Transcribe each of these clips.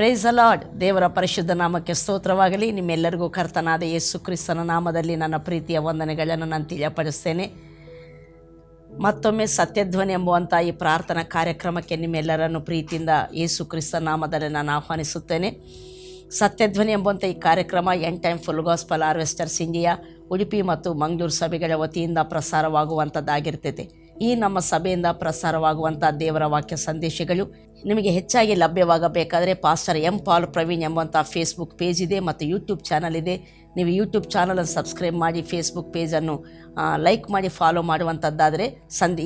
Praise the lord. ದೇವರ ಪರಿಶುದ್ಧ ನಾಮಕ್ಕೆ ಸ್ತೋತ್ರವಾಗಲಿ. ನಿಮ್ಮೆಲ್ಲರಿಗೂ ಕರ್ತನಾದ ಯೇಸು ಕ್ರಿಸ್ತನ ನಾಮದಲ್ಲಿ ನನ್ನ ಪ್ರೀತಿಯ ವಂದನೆಗಳನ್ನು ನಾನು ತಿಳಿಯಪಡಿಸ್ತೇನೆ. ಮತ್ತೊಮ್ಮೆ ಸತ್ಯಧ್ವನಿ ಎಂಬುವಂಥ ಈ ಪ್ರಾರ್ಥನಾ ಕಾರ್ಯಕ್ರಮಕ್ಕೆ ನಿಮ್ಮೆಲ್ಲರನ್ನು ಪ್ರೀತಿಯಿಂದ ಯೇಸು ಕ್ರಿಸ್ತನ ನಾಮದಲ್ಲಿ ನಾನು ಆಹ್ವಾನಿಸುತ್ತೇನೆ. ಸತ್ಯಧ್ವನಿ ಎಂಬುವಂಥ ಈ ಕಾರ್ಯಕ್ರಮ end time full gospel harvesters India Udupi ಮತ್ತು ಮಂಗಳೂರು ಸಭೆಗಳ ವತಿಯಿಂದ ಪ್ರಸಾರವಾಗುವಂಥದ್ದಾಗಿರ್ತೈತೆ. ಈ ನಮ್ಮ ಸಭೆಯಿಂದ ಪ್ರಸಾರವಾಗುವಂಥ ದೇವರ ವಾಕ್ಯ ಸಂದೇಶಗಳು ನಿಮಗೆ ಹೆಚ್ಚಾಗಿ ಲಭ್ಯವಾಗಬೇಕಾದರೆ ಪಾಸ್ಟರ್ ಎಂ ಪಾಲ್ ಪ್ರವೀಣ್ ಎಂಬಂಥ ಫೇಸ್ಬುಕ್ ಪೇಜ್ ಇದೆ ಮತ್ತು ಯೂಟ್ಯೂಬ್ ಚಾನಲ್ ಇದೆ. ನೀವು ಯೂಟ್ಯೂಬ್ ಚಾನಲನ್ನು ಸಬ್ಸ್ಕ್ರೈಬ್ ಮಾಡಿ, ಫೇಸ್ಬುಕ್ ಪೇಜನ್ನು ಲೈಕ್ ಮಾಡಿ, ಫಾಲೋ ಮಾಡುವಂಥದ್ದಾದರೆ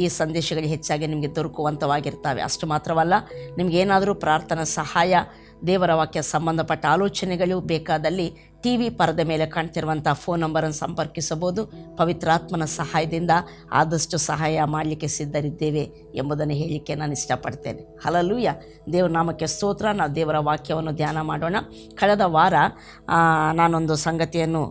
ಈ ಸಂದೇಶಗಳು ಹೆಚ್ಚಾಗಿ ನಿಮಗೆ ದೊರಕುವಂಥವಾಗಿರ್ತವೆ. ಅಷ್ಟು ಮಾತ್ರವಲ್ಲ, ನಿಮಗೇನಾದರೂ ಪ್ರಾರ್ಥನಾ ಸಹಾಯ, ದೇವರ ವಾಕ್ಯ ಸಂಬಂಧಪಟ್ಟ ಆಲೋಚನೆಗಳು ಬೇಕಾದಲ್ಲಿ ಟಿ ವಿ ಪರದೆ ಮೇಲೆ ಕಾಣ್ತಿರುವಂಥ ಫೋನ್ ನಂಬರನ್ನು ಸಂಪರ್ಕಿಸಬಹುದು. ಪವಿತ್ರಾತ್ಮನ ಸಹಾಯದಿಂದ ಆದಷ್ಟು ಸಹಾಯ ಮಾಡಲಿಕ್ಕೆ ಸಿದ್ಧರಿದ್ದೇವೆ ಎಂಬುದನ್ನು ಹೇಳಲಿಕ್ಕೆ ನಾನು ಇಷ್ಟಪಡ್ತೇನೆ. ಹಲ್ಲೆಲೂಯಾ. ದೇವರ ನಾಮಕ್ಕೆ ಸ್ತೋತ್ರ. ನಾವು ದೇವರ ವಾಕ್ಯವನ್ನು ಧ್ಯಾನ ಮಾಡೋಣ. ಕಳೆದ ವಾರ ನಾನೊಂದು ಸಂಗತಿಯನ್ನು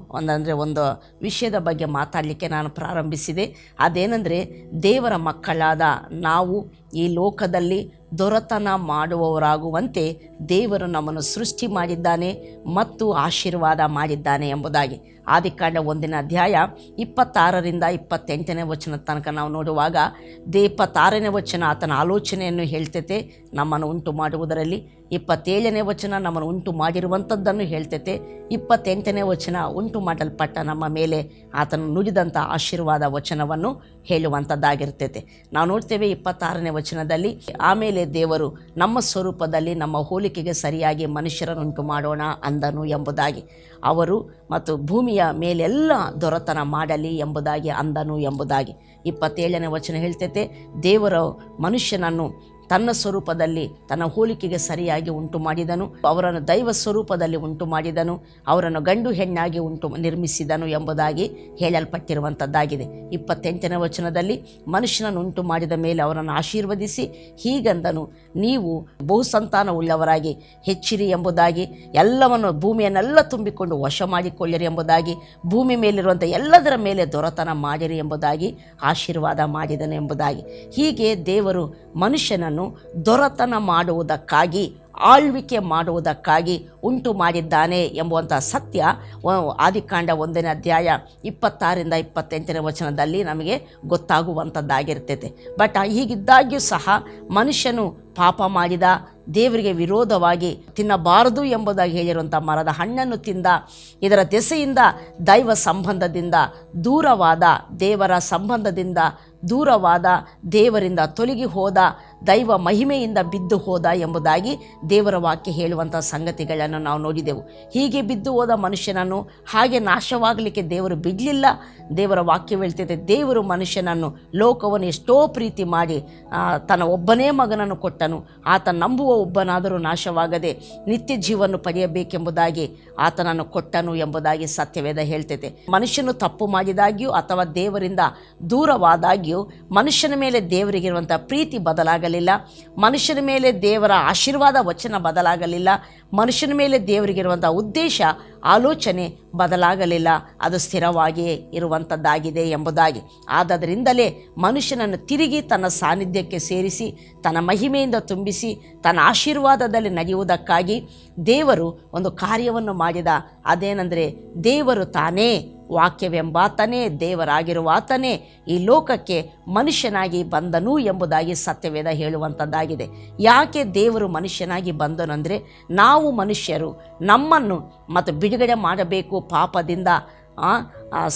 ಒಂದು ವಿಷಯದ ಬಗ್ಗೆ ಮಾತಾಡಲಿಕ್ಕೆ ನಾನು ಪ್ರಾರಂಭಿಸಿದೆ. ಅದೇನೆಂದರೆ, ದೇವರ ಮಕ್ಕಳಾದ ನಾವು ಈ ಲೋಕದಲ್ಲಿ ದೊರೆತನ ಮಾಡುವವರಾಗುವಂತೆ ದೇವರು ನಮ್ಮನ್ನು ಸೃಷ್ಟಿ ಮಾಡಿದ್ದಾನೆ ಮತ್ತು ಆಶೀರ್ವಾದ ಮಾಡಿದ್ದಾನೆ ಎಂಬುದಾಗಿ. ಆದಿಕಾಂಡ 1ನೇ ಅಧ್ಯಾಯ 26ರಿಂದ 28ನೇ ವಚನ ತನಕ ನಾವು ನೋಡುವಾಗ 26ನೇ ವಚನ ಆತನ ಆಲೋಚನೆಯನ್ನು ಹೇಳ್ತೈತೆ, ನಮ್ಮನ್ನು ಉಂಟು ಮಾಡುವುದರಲ್ಲಿ. 27ನೇ ವಚನ ನಮ್ಮನ್ನು ಉಂಟು ಮಾಡಿರುವಂಥದ್ದನ್ನು ಹೇಳ್ತೈತೆ. 28ನೇ ವಚನ ಉಂಟು ಮಾಡಲ್ಪಟ್ಟ ನಮ್ಮ ಮೇಲೆ ಆತನು ನುಡಿದಂಥ ಆಶೀರ್ವಾದ ವಚನವನ್ನು ಹೇಳುವಂಥದ್ದಾಗಿರ್ತೈತೆ. ನಾವು ನೋಡ್ತೇವೆ 26ನೇ ವಚನದಲ್ಲಿ, ಆಮೇಲೆ ದೇವರು ನಮ್ಮ ಸ್ವರೂಪದಲ್ಲಿ ನಮ್ಮ ಹೋಲಿಕೆಗೆ ಸರಿಯಾಗಿ ಮನುಷ್ಯರನ್ನು ಉಂಟು ಮಾಡೋಣ ಅಂದನು ಎಂಬುದಾಗಿ. ಅವರು ಮತ್ತು ಭೂಮಿಯ ಮೇಲೆಲ್ಲ ದೊರೆತನ ಮಾಡಲಿ ಎಂಬುದಾಗಿ ಅಂದನು ಎಂಬುದಾಗಿ. 27ನೇ ವಚನ ಹೇಳ್ತೈತೆ, ದೇವರು ಮನುಷ್ಯನನ್ನು ತನ್ನ ಸ್ವರೂಪದಲ್ಲಿ ತನ್ನ ಹೋಲಿಕೆಗೆ ಸರಿಯಾಗಿ ಉಂಟು ಮಾಡಿದನು, ಅವರನ್ನು ದೈವ ಸ್ವರೂಪದಲ್ಲಿ ಉಂಟು ಮಾಡಿದನು, ಅವರನ್ನು ಗಂಡು ಹೆಣ್ಣಾಗಿ ನಿರ್ಮಿಸಿದನು ಎಂಬುದಾಗಿ ಹೇಳಲ್ಪಟ್ಟಿರುವಂಥದ್ದಾಗಿದೆ. 28ನೇ ವಚನದಲ್ಲಿ, ಮನುಷ್ಯನನ್ನು ಉಂಟು ಮಾಡಿದ ಮೇಲೆ ಅವರನ್ನು ಆಶೀರ್ವದಿಸಿ ಹೀಗಂದನು, ನೀವು ಬಹುಸಂತಾನವುಳ್ಳವರಾಗಿ ಹೆಚ್ಚಿರಿ ಎಂಬುದಾಗಿ, ಎಲ್ಲವನ್ನು ಭೂಮಿಯನ್ನೆಲ್ಲ ತುಂಬಿಕೊಂಡು ವಶ ಮಾಡಿಕೊಳ್ಳಿರಿ ಎಂಬುದಾಗಿ, ಭೂಮಿ ಮೇಲಿರುವಂಥ ಎಲ್ಲದರ ಮೇಲೆ ದೊರೆತನ ಮಾಡಿರಿ ಎಂಬುದಾಗಿ ಆಶೀರ್ವಾದ ಮಾಡಿದನು ಎಂಬುದಾಗಿ. ಹೀಗೆ ದೇವರು ಮನುಷ್ಯನನ್ನು ದೊರೆತನ ಮಾಡುವುದಕ್ಕಾಗಿ, ಆಳ್ವಿಕೆ ಮಾಡುವುದಕ್ಕಾಗಿ ಉಂಟು ಮಾಡಿದ್ದಾನೆ ಎಂಬುವಂಥ ಸತ್ಯ ಆದಿಕಾಂಡ 1ನೇ ಅಧ್ಯಾಯ 26ರಿಂದ 28ನೇ ವಚನದಲ್ಲಿ ನಮಗೆ ಗೊತ್ತಾಗುವಂಥದ್ದಾಗಿರ್ತೈತೆ. ಬಟ್ ಹೀಗಿದ್ದಾಗ್ಯೂ ಸಹ ಮನುಷ್ಯನು ಪಾಪ ಮಾಡಿದ, ದೇವರಿಗೆ ವಿರೋಧವಾಗಿ ತಿನ್ನಬಾರದು ಎಂಬುದಾಗಿ ಹೇಳಿರುವಂಥ ಮರದ ಹಣ್ಣನ್ನು ತಿಂದ, ಇದರ ದೆಸೆಯಿಂದ ದೈವ ಸಂಬಂಧದಿಂದ ದೂರವಾದ, ದೇವರ ಸಂಬಂಧದಿಂದ ದೂರವಾದ, ದೇವರಿಂದ ತೊಲಗಿ ಹೋದ, ದೈವ ಮಹಿಮೆಯಿಂದ ಬಿದ್ದು ಹೋದ ಎಂಬುದಾಗಿ ದೇವರ ವಾಕ್ಯ ಹೇಳುವಂಥ ಸಂಗತಿಗಳನ್ನು ನಾವು ನೋಡಿದೆವು. ಹೀಗೆ ಬಿದ್ದು ಹೋದ ಮನುಷ್ಯನನ್ನು ಹಾಗೆ ನಾಶವಾಗಲಿಕ್ಕೆ ದೇವರು ಬಿಡಲಿಲ್ಲ. ದೇವರ ವಾಕ್ಯ ಹೇಳ್ತೈತೆ, ದೇವರು ಮನುಷ್ಯನನ್ನು, ಲೋಕವನ್ನು ಎಷ್ಟೋ ಪ್ರೀತಿ ಮಾಡಿ ತನ್ನ ಒಬ್ಬನೇ ಮಗನನ್ನು ಕೊಟ್ಟನು, ಆತ ನಂಬುವ ಒಬ್ಬನಾದರೂ ನಾಶವಾಗದೆ ನಿತ್ಯ ಜೀವವನ್ನು ಪಡೆಯಬೇಕೆಂಬುದಾಗಿ ಆತನನ್ನು ಕೊಟ್ಟನು ಎಂಬುದಾಗಿ ಸತ್ಯವೇದ ಹೇಳ್ತೈತೆ. ಮನುಷ್ಯನು ತಪ್ಪು ಮಾಡಿದಾಗ್ಯೂ ಅಥವಾ ದೇವರಿಂದ ದೂರವಾದಾಗ್ಯೂ ಮನುಷ್ಯನ ಮೇಲೆ ದೇವರಿಗಿರುವಂಥ ಪ್ರೀತಿ ಬದಲಾಗಲಿಲ್ಲ, ಮನುಷ್ಯನ ಮೇಲೆ ದೇವರ ಆಶೀರ್ವಾದ ವಚನ ಬದಲಾಗಲಿಲ್ಲ, ಮನುಷ್ಯನ ಮೇಲೆ ದೇವರಿಗಿರುವಂಥ ಉದ್ದೇಶ, ಆಲೋಚನೆ ಬದಲಾಗಲಿಲ್ಲ. ಅದು ಸ್ಥಿರವಾಗಿಯೇ ಇರುವಂಥದ್ದಾಗಿದೆ ಎಂಬುದಾಗಿ. ಆದ್ದರಿಂದಲೇ ಮನುಷ್ಯನನ್ನು ತಿರುಗಿ ತನ್ನ ಸಾನ್ನಿಧ್ಯಕ್ಕೆ ಸೇರಿಸಿ, ತನ್ನ ಮಹಿಮೆಯಿಂದ ತುಂಬಿಸಿ, ತನ್ನ ಆಶೀರ್ವಾದದಲ್ಲಿ ನಡೆಯುವುದಕ್ಕಾಗಿ ದೇವರು ಒಂದು ಕಾರ್ಯವನ್ನು ಮಾಡಿದ. ಅದೇನೆಂದರೆ, ದೇವರು ತಾನೇ, ವಾಕ್ಯವೆಂಬಾತನೇ, ದೇವರಾಗಿರುವ ಆತನೇ ಈ ಲೋಕಕ್ಕೆ ಮನುಷ್ಯನಾಗಿ ಬಂದನು ಎಂಬುದಾಗಿ ಸತ್ಯವೇದ ಹೇಳುವಂಥದ್ದಾಗಿದೆ. ಯಾಕೆ ದೇವರು ಮನುಷ್ಯನಾಗಿ ಬಂದನು ಅಂದರೆ, ನಾವು ಮನುಷ್ಯರು ನಮ್ಮನ್ನು ಮತ್ತು ಬಿಡುಗಡೆ ಮಾಡಬೇಕು ಪಾಪದಿಂದ,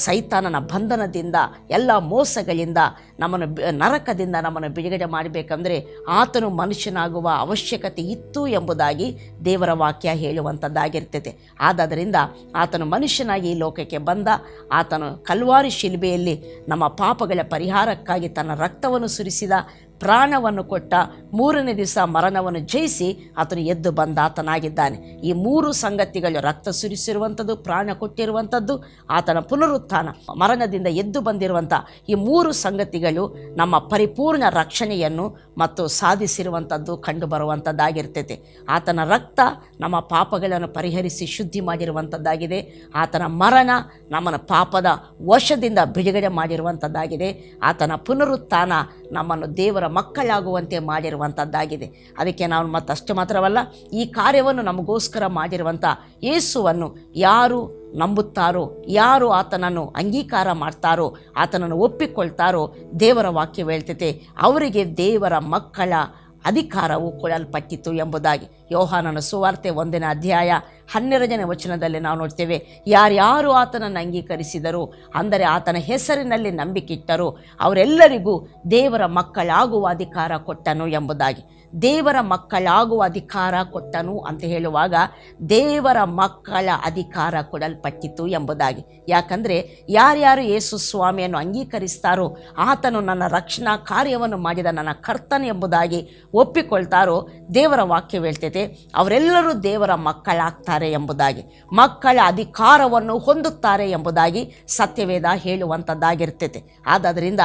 ಸೈತಾನನ ಬಂಧನದಿಂದ, ಎಲ್ಲ ಮೋಸಗಳಿಂದ, ನಮ್ಮನ್ನು ನರಕದಿಂದ ನಮ್ಮನ್ನು ಬಿಡುಗಡೆ ಮಾಡಬೇಕಂದ್ರೆ ಆತನು ಮನುಷ್ಯನಾಗುವ ಅವಶ್ಯಕತೆ ಇತ್ತು ಎಂಬುದಾಗಿ ದೇವರ ವಾಕ್ಯ ಹೇಳುವಂಥದ್ದಾಗಿರ್ತೈತೆ. ಆದ್ದರಿಂದ ಆತನು ಮನುಷ್ಯನಾಗಿ ಈ ಲೋಕಕ್ಕೆ ಬಂದ. ಆತನು ಕಲ್ವಾರಿ ಶಿಲುಬೆಯಲ್ಲಿ ನಮ್ಮ ಪಾಪಗಳ ಪರಿಹಾರಕ್ಕಾಗಿ ತನ್ನ ರಕ್ತವನ್ನು ಸುರಿಸಿದ, ಪ್ರಾಣವನ್ನು ಕೊಟ್ಟ, 3ನೇ ದಿವಸ ಮರಣವನ್ನು ಜಯಿಸಿ ಆತನು ಎದ್ದು ಬಂದ ಆತನಾಗಿದ್ದಾನೆ. ಈ 3 ಸಂಗತಿಗಳು, ರಕ್ತ ಸುರಿಸಿರುವಂಥದ್ದು, ಪ್ರಾಣ ಕೊಟ್ಟಿರುವಂಥದ್ದು, ಆತನ ಪುನರುತ್ಥಾನ, ಮರಣದಿಂದ ಎದ್ದು ಬಂದಿರುವಂಥ ಈ 3 ಸಂಗತಿಗಳು ನಮ್ಮ ಪರಿಪೂರ್ಣ ರಕ್ಷಣೆಯನ್ನು ಮತ್ತು ಸಾಧಿಸಿರುವಂಥದ್ದು ಕಂಡು ಬರುವಂಥದ್ದಾಗಿರ್ತೈತೆ. ಆತನ ರಕ್ತ ನಮ್ಮ ಪಾಪಗಳನ್ನು ಪರಿಹರಿಸಿ ಶುದ್ಧಿ ಮಾಡಿರುವಂಥದ್ದಾಗಿದೆ. ಆತನ ಮರಣ ನಮ್ಮನ್ನು ಪಾಪದ ವಶದಿಂದ ಬಿಡುಗಡೆ ಮಾಡಿರುವಂಥದ್ದಾಗಿದೆ. ಆತನ ಪುನರುತ್ಥಾನ ನಮ್ಮನ್ನು ದೇವರ ಮಕ್ಕಳಾಗುವಂತೆ ಮಾಡಿರುವಂಥದ್ದಾಗಿದೆ. ಅದಕ್ಕೆ ನಾವು ಮತ್ತಷ್ಟು ಮಾತ್ರವಲ್ಲ, ಈ ಕಾರ್ಯವನ್ನು ನಮಗೋಸ್ಕರ ಮಾಡಿರುವಂಥ ಯೇಸುವನ್ನು ಯಾರು ನಂಬುತ್ತಾರೋ, ಯಾರು ಆತನನ್ನು ಅಂಗೀಕಾರ ಮಾಡ್ತಾರೋ, ಆತನನ್ನು ಒಪ್ಪಿಕೊಳ್ತಾರೋ, ದೇವರ ವಾಕ್ಯ ಹೇಳ್ತೈತೆ ಅವರಿಗೆ ದೇವರ ಮಕ್ಕಳ ಅಧಿಕಾರವು ಕೊಡಲ್ಪಟ್ಟಿತು ಎಂಬುದಾಗಿ. ಯೋಹಾನನ ಸುವಾರ್ತೆ 1ನೇ ಅಧ್ಯಾಯ 12ನೇ ವಚನದಲ್ಲಿ ನಾವು ನೋಡ್ತೇವೆ, ಯಾರ್ಯಾರು ಆತನನ್ನು ಅಂಗೀಕರಿಸಿದರು, ಅಂದರೆ ಆತನ ಹೆಸರಿನಲ್ಲಿ ನಂಬಿಕಿಟ್ಟರು, ಅವರೆಲ್ಲರಿಗೂ ದೇವರ ಮಕ್ಕಳಾಗುವ ಅಧಿಕಾರ ಕೊಟ್ಟನು ಎಂಬುದಾಗಿ. ದೇವರ ಮಕ್ಕಳಾಗುವ ಅಧಿಕಾರ ಕೊಟ್ಟನು ಅಂತ ಹೇಳುವಾಗ ದೇವರ ಮಕ್ಕಳ ಅಧಿಕಾರ ಕೊಡಲ್ಪಟ್ಟಿತು ಎಂಬುದಾಗಿ. ಯಾಕಂದರೆ ಯಾರ್ಯಾರು ಯೇಸು ಸ್ವಾಮಿಯನ್ನು ಅಂಗೀಕರಿಸ್ತಾರೋ, ಆತನು ನನ್ನ ರಕ್ಷಣಾ ಕಾರ್ಯವನ್ನು ಮಾಡಿದ ನನ್ನ ಕರ್ತನ ಎಂಬುದಾಗಿ ಒಪ್ಪಿಕೊಳ್ತಾರೋ, ದೇವರ ವಾಕ್ಯ ಹೇಳ್ತೈತೆ ಅವರೆಲ್ಲರೂ ದೇವರ ಮಕ್ಕಳಾಗ್ತಾರೆ ಎಂಬುದಾಗಿ, ಮಕ್ಕಳ ಅಧಿಕಾರವನ್ನು ಹೊಂದುತ್ತಾರೆ ಎಂಬುದಾಗಿ ಸತ್ಯವೇದ ಹೇಳುವಂಥದ್ದಾಗಿರ್ತೈತೆ. ಆದ್ದರಿಂದ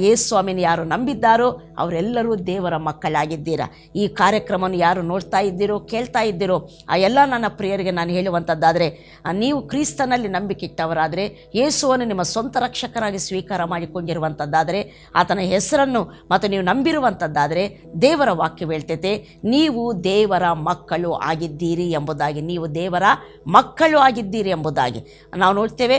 ಯೇಸು ಸ್ವಾಮಿನ ಯಾರು ನಂಬಿದ್ದಾರೋ ಅವರೆಲ್ಲರೂ ದೇವರ ಮಕ್ಕಳಾಗಿದ್ದೀರಾ. ಈ ಕಾರ್ಯಕ್ರಮವನ್ನು ಯಾರು ನೋಡ್ತಾ ಇದ್ದೀರೋ, ಕೇಳ್ತಾ ಇದ್ದೀರೋ, ಆ ಎಲ್ಲ ನನ್ನ ಪ್ರಿಯರಿಗೆ ನಾನು ಹೇಳುವಂಥದ್ದಾದರೆ, ನೀವು ಕ್ರಿಸ್ತನಲ್ಲಿ ನಂಬಿಕಿಟ್ಟವರಾದರೆ, ಯೇಸುವನ್ನು ನಿಮ್ಮ ಸ್ವಂತ ರಕ್ಷಕರಾಗಿ ಸ್ವೀಕಾರ ಮಾಡಿಕೊಂಡಿರುವಂಥದ್ದಾದರೆ, ಆತನ ಹೆಸರನ್ನು ಮತ್ತು ನೀವು ನಂಬಿರುವಂಥದ್ದಾದರೆ, ದೇವರ ವಾಕ್ಯ ಹೇಳ್ತೈತೆ ನೀವು ದೇವರ ಮಕ್ಕಳು ಆಗಿದ್ದೀರಿ ಎಂಬುದಾಗಿ. ನೀವು ದೇವರ ಮಕ್ಕಳು ಆಗಿದ್ದೀರಿ ಎಂಬುದಾಗಿ ನಾವು ನೋಡ್ತೇವೆ.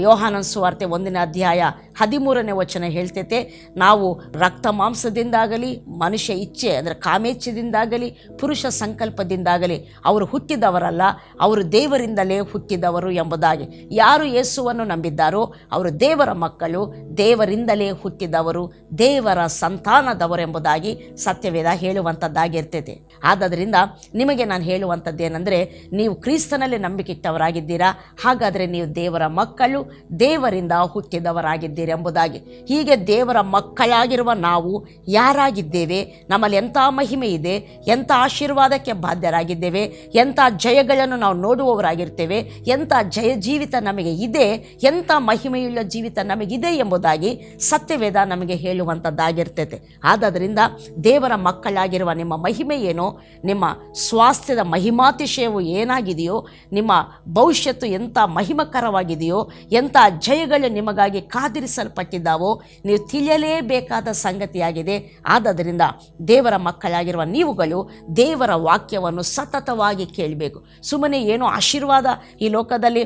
ಯೋಹಾನನ ಸುವಾರ್ತೆ 1ನೇ ಅಧ್ಯಾಯ 13ನೇ ವಚನ ಹೇಳ್ತೈತೆ, ನಾವು ರಕ್ತ ಮಾಂಸದಿಂದಾಗಲಿ, ಮನುಷ್ಯ ಇಚ್ಛೆ ಅಂದರೆ ಕಾಮೇಚ್ಛೆದಿಂದಾಗಲಿ, ಪುರುಷ ಸಂಕಲ್ಪದಿಂದಾಗಲಿ ಅವರು ಹುಟ್ಟಿದವರಲ್ಲ, ಅವರು ದೇವರಿಂದಲೇ ಹುಟ್ಟಿದವರು ಎಂಬುದಾಗಿ. ಯಾರು ಯೇಸುವನ್ನು ನಂಬಿದ್ದಾರೋ ಅವರು ದೇವರ ಮಕ್ಕಳು, ದೇವರಿಂದಲೇ ಹುಟ್ಟಿದವರು, ದೇವರ ಸಂತಾನದವರು ಎಂಬುದಾಗಿ ಸತ್ಯವೇದ ಹೇಳುವಂಥದ್ದಾಗಿರ್ತೈತೆ. ಆದ್ದರಿಂದ ನಿಮಗೆ ನಾನು ಹೇಳುವಂಥದ್ದೇನೆಂದರೆ, ನೀವು ಕ್ರಿಸ್ತನಲ್ಲಿ ನಂಬಿಕಿಟ್ಟವರಾಗಿದ್ದೀರಾ, ಹಾಗಾದರೆ ನೀವು ದೇವರ ಮಕ್ಕಳು, ದೇವರಿಂದ ಹುಟ್ಟಿದವರಾಗಿದ್ದೀರಿ ಎಂಬುದಾಗಿ. ಹೀಗೆ ದೇವರ ಮಕ್ಕಳಾಗಿರುವ ನಾವು ಯಾರಾಗಿದ್ದೇವೆ, ನಮ್ಮಲ್ಲಿ ಎಂಥ ಮಹಿಮೆ ಇದೆ, ಎಂಥ ಆಶೀರ್ವಾದಕ್ಕೆ ಬಾಧ್ಯರಾಗಿದ್ದೇವೆ, ಎಂಥ ಜಯಗಳನ್ನು ನಾವು ನೋಡುವವರಾಗಿರ್ತೇವೆ, ಎಂಥ ಜಯ ಜೀವಿತ ನಮಗೆ ಇದೆ, ಎಂಥ ಮಹಿಮೆಯುಳ್ಳ ಜೀವಿತ ನಮಗಿದೆ ಎಂಬುದಾಗಿ ಸತ್ಯವೇದ ನಮಗೆ ಹೇಳುವಂಥದ್ದಾಗಿರ್ತೈತೆ. ಆದ್ದರಿಂದ ದೇವರ ಮಕ್ಕಳಾಗಿರುವ ನಿಮ್ಮ ಮಹಿಮೆ ಏನೋ, ನಿಮ್ಮ ಸ್ವಾಸ್ಥ್ಯದ ಮಹಿಮಾತಿಶಯವು ಏನಾಗಿದೆಯೋ, ನಿಮ್ಮ ಭವಿಷ್ಯತ್ತು ಎಂಥ ಮಹಿಮಕರವಾಗಿದೆಯೋ, ಎಂಥ ಜಯಗಳು ನಿಮಗಾಗಿ ಕಾದಿರಿಸಲ್ಪಟ್ಟಿದ್ದಾವೋ ನೀವು ತಿಳಿಯಲೇಬೇಕಾದ ಸಂಗತಿಯಾಗಿದೆ. ಆದ್ದರಿಂದ ದೇವರ ಮಕ್ಕಳಾಗಿರುವ ನೀವುಗಳು ದೇವರ ವಾಕ್ಯವನ್ನು ಸತತವಾಗಿ ಕೇಳಬೇಕು. ಸುಮ್ಮನೆ ಏನೋ ಆಶೀರ್ವಾದ ಈ ಲೋಕದಲ್ಲಿ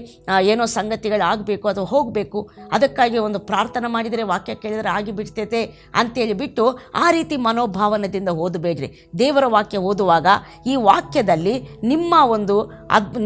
ಏನೋ ಸಂಗತಿಗಳಾಗಬೇಕು ಅಥವಾ ಹೋಗಬೇಕು, ಅದಕ್ಕಾಗಿ ಒಂದು ಪ್ರಾರ್ಥನೆ ಮಾಡಿದರೆ ವಾಕ್ಯ ಕೇಳಿದರೆ ಆಗಿಬಿಡ್ತೈತೆ ಅಂತೇಳಿ ಬಿಟ್ಟು ಆ ರೀತಿ ಮನೋಭಾವನದಿಂದ ಓದಬೇಡ್ರಿ. ದೇವರ ವಾಕ್ಯ ಓದುವಾಗ ಈ ವಾಕ್ಯದಲ್ಲಿ ನಿಮ್ಮ ಒಂದು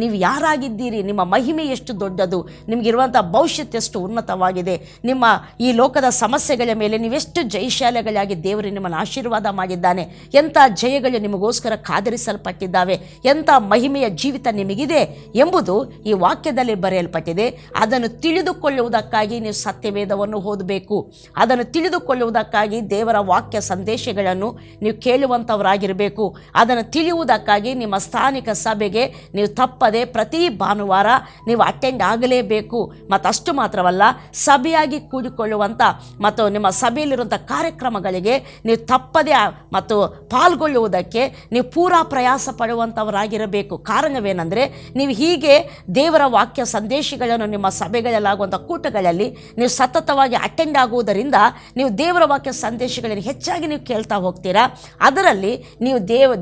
ನೀವು ಯಾರಾಗಿದ್ದೀರಿ, ನಿಮ್ಮ ಮಹಿಮೆ ಎಷ್ಟು ದೊಡ್ಡದು, ನಿಮಗಿರುವಂಥ ಭವಿಷ್ಯತ್ ಎಷ್ಟು ಉನ್ನತವಾಗಿದೆ, ನಿಮ್ಮ ಈ ಲೋಕದ ಸಮಸ್ಯೆಗಳ ಮೇಲೆ ನೀವೆಷ್ಟು ಜಯಶಾಲಿಗಳಾಗಿ ದೇವರು ನಿಮ್ಮನ್ನು ಆಶೀರ್ವಾದ ಮಾಡಿದ್ದಾನೆ, ಎಂಥ ಜಯಗಳು ನಿಮಗೋಸ್ಕರ ಕಾದಿರಿಸಲ್ಪಟ್ಟಿದ್ದಾವೆ, ಎಂಥ ಮಹಿಮೆಯ ಜೀವಿತ ನಿಮಗಿದೆ ಎಂಬುದು ಈ ವಾಕ್ಯದಲ್ಲಿ ಬರೆಯಲ್ಪಟ್ಟಿದೆ. ಅದನ್ನು ತಿಳಿದುಕೊಳ್ಳುವುದಕ್ಕಾಗಿ ನೀವು ಸತ್ಯವೇದವನ್ನು ಓದಬೇಕು. ಅದನ್ನು ತಿಳಿದುಕೊಳ್ಳುವುದಕ್ಕಾಗಿ ದೇವರ ವಾಕ್ಯ ಸಂದೇಶಗಳನ್ನು ನೀವು ಕೇಳುವಂಥವರಾಗಿರಬೇಕು. ಅದನ್ನು ತಿಳಿಯುವುದಕ್ಕಾಗಿ ನಿಮ್ಮ ಸ್ಥಾನಿಕ ಸಭೆಗೆ ನೀವು ತಪ್ಪದೆ ಪ್ರತಿ ಭಾನುವಾರ ನೀವು ಅಟೆಂಡ್ ಆಗಲೇಬೇಕು. ಮತ್ತು ಅಷ್ಟು ಮಾತ್ರವಲ್ಲ, ಸಭೆಯಾಗಿ ಕೂಡಿಕೊಳ್ಳುವಂಥ ಮತ್ತು ನಿಮ್ಮ ಸಭೆಯಲ್ಲಿರುವಂಥ ಕಾರ್ಯಕ್ರಮಗಳಿಗೆ ನೀವು ತಪ್ಪದೆ ಮತ್ತು ಪಾಲ್ಗೊಳ್ಳುವುದಕ್ಕೆ ನೀವು ಪೂರಾ ಪ್ರಯಾಸ ಪಡುವಂಥವರಾಗಿರಬೇಕು. ಕಾರಣವೇನೆಂದರೆ, ನೀವು ಹೀಗೆ ದೇವರ ವಾಕ್ಯ ಸಂದೇಶಗಳನ್ನು ನಿಮ್ಮ ಸಭೆಗಳಲ್ಲಾಗುವಂಥ ಕೂಟಗಳಲ್ಲಿ ನೀವು ಸತತವಾಗಿ ಅಟೆಂಡ್ ಆಗುವುದರಿಂದ ನೀವು ದೇವರ ವಾಕ್ಯ ಸಂದೇಶಗಳನ್ನು ಹೆಚ್ಚಾಗಿ ನೀವು ಕೇಳ್ತಾ ಹೋಗ್ತೀರಾ. ಅದರಲ್ಲಿ ನೀವು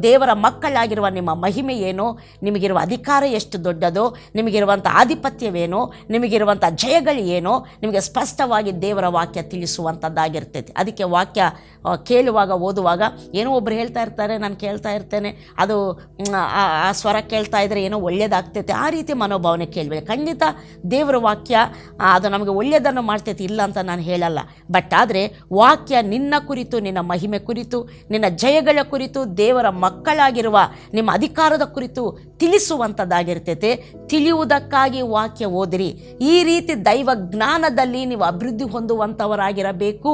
ದೇವರ ಮಕ್ಕಳಾಗಿರುವ ನಿಮ್ಮ ಮಹಿಮೆ ಏನೋ, ನಿಮಗಿರುವ ಅಧಿಕಾರ ಎಷ್ಟು ದೊಡ್ಡದೋ, ನಿಮಗಿರುವಂಥ ಆಧಿಪತ್ಯವೇನೋ, ನಿಮಗಿರುವಂಥ ಜಯಗಳು ಏನೋ ನಿಮಗೆ ಸ್ಪಷ್ಟವಾಗಿ ದೇವರ ವಾಕ್ಯ ತಿಳಿಸುವಂಥದ್ದಾಗಿರ್ತೈತೆ. ಅದಕ್ಕೆ ವಾಕ್ಯ ಕೇಳುವಾಗ ಓದುವಾಗ ಏನೋ ಒಬ್ಬರು ಹೇಳ್ತಾ ಇರ್ತಾರೆ, ನಾನು ಕೇಳ್ತಾ ಇರ್ತೇನೆ, ಅದು ಆ ಸ್ವರ ಕೇಳ್ತಾ ಇದ್ದರೆ ಏನೋ ಒಳ್ಳೆಯದಾಗ್ತೈತೆ, ಆ ರೀತಿ ಮನೋಭಾವನೆ ಕೇಳಬೇಕು. ಖಂಡಿತ ದೇವರ ವಾಕ್ಯ ಅದು ನಮಗೆ ಒಳ್ಳೆಯದನ್ನು ಮಾಡ್ತೈತೆ, ಇಲ್ಲ ಅಂತ ನಾನು ಹೇಳಲ್ಲ. ಬಟ್ ಆದರೆ ವಾಕ್ಯ ನಿನ್ನ ಕುರಿತು, ನಿನ್ನ ಮಹಿಮೆ ಕುರಿತು, ನಿನ್ನ ಜಯಗಳ ಕುರಿತು, ದೇವರ ಮಕ್ಕಳಾಗಿರುವ ನಿಮ್ಮ ಅಧಿಕಾರದ ಕುರಿತು ತಿಳಿಸುವಂಥದ್ದಾಗಿರ್ತೈತೆ. ತಿಳಿಯುವುದಕ್ಕಾಗಿ ವಾಕ್ಯ ಓದಿರಿ. ಈ ರೀತಿ ದೈವ ಜ್ಞಾನದಲ್ಲಿ ನೀವು ಅಭಿವೃದ್ಧಿ ಹೊಂದುವಂಥವರಾಗಿರಬೇಕು.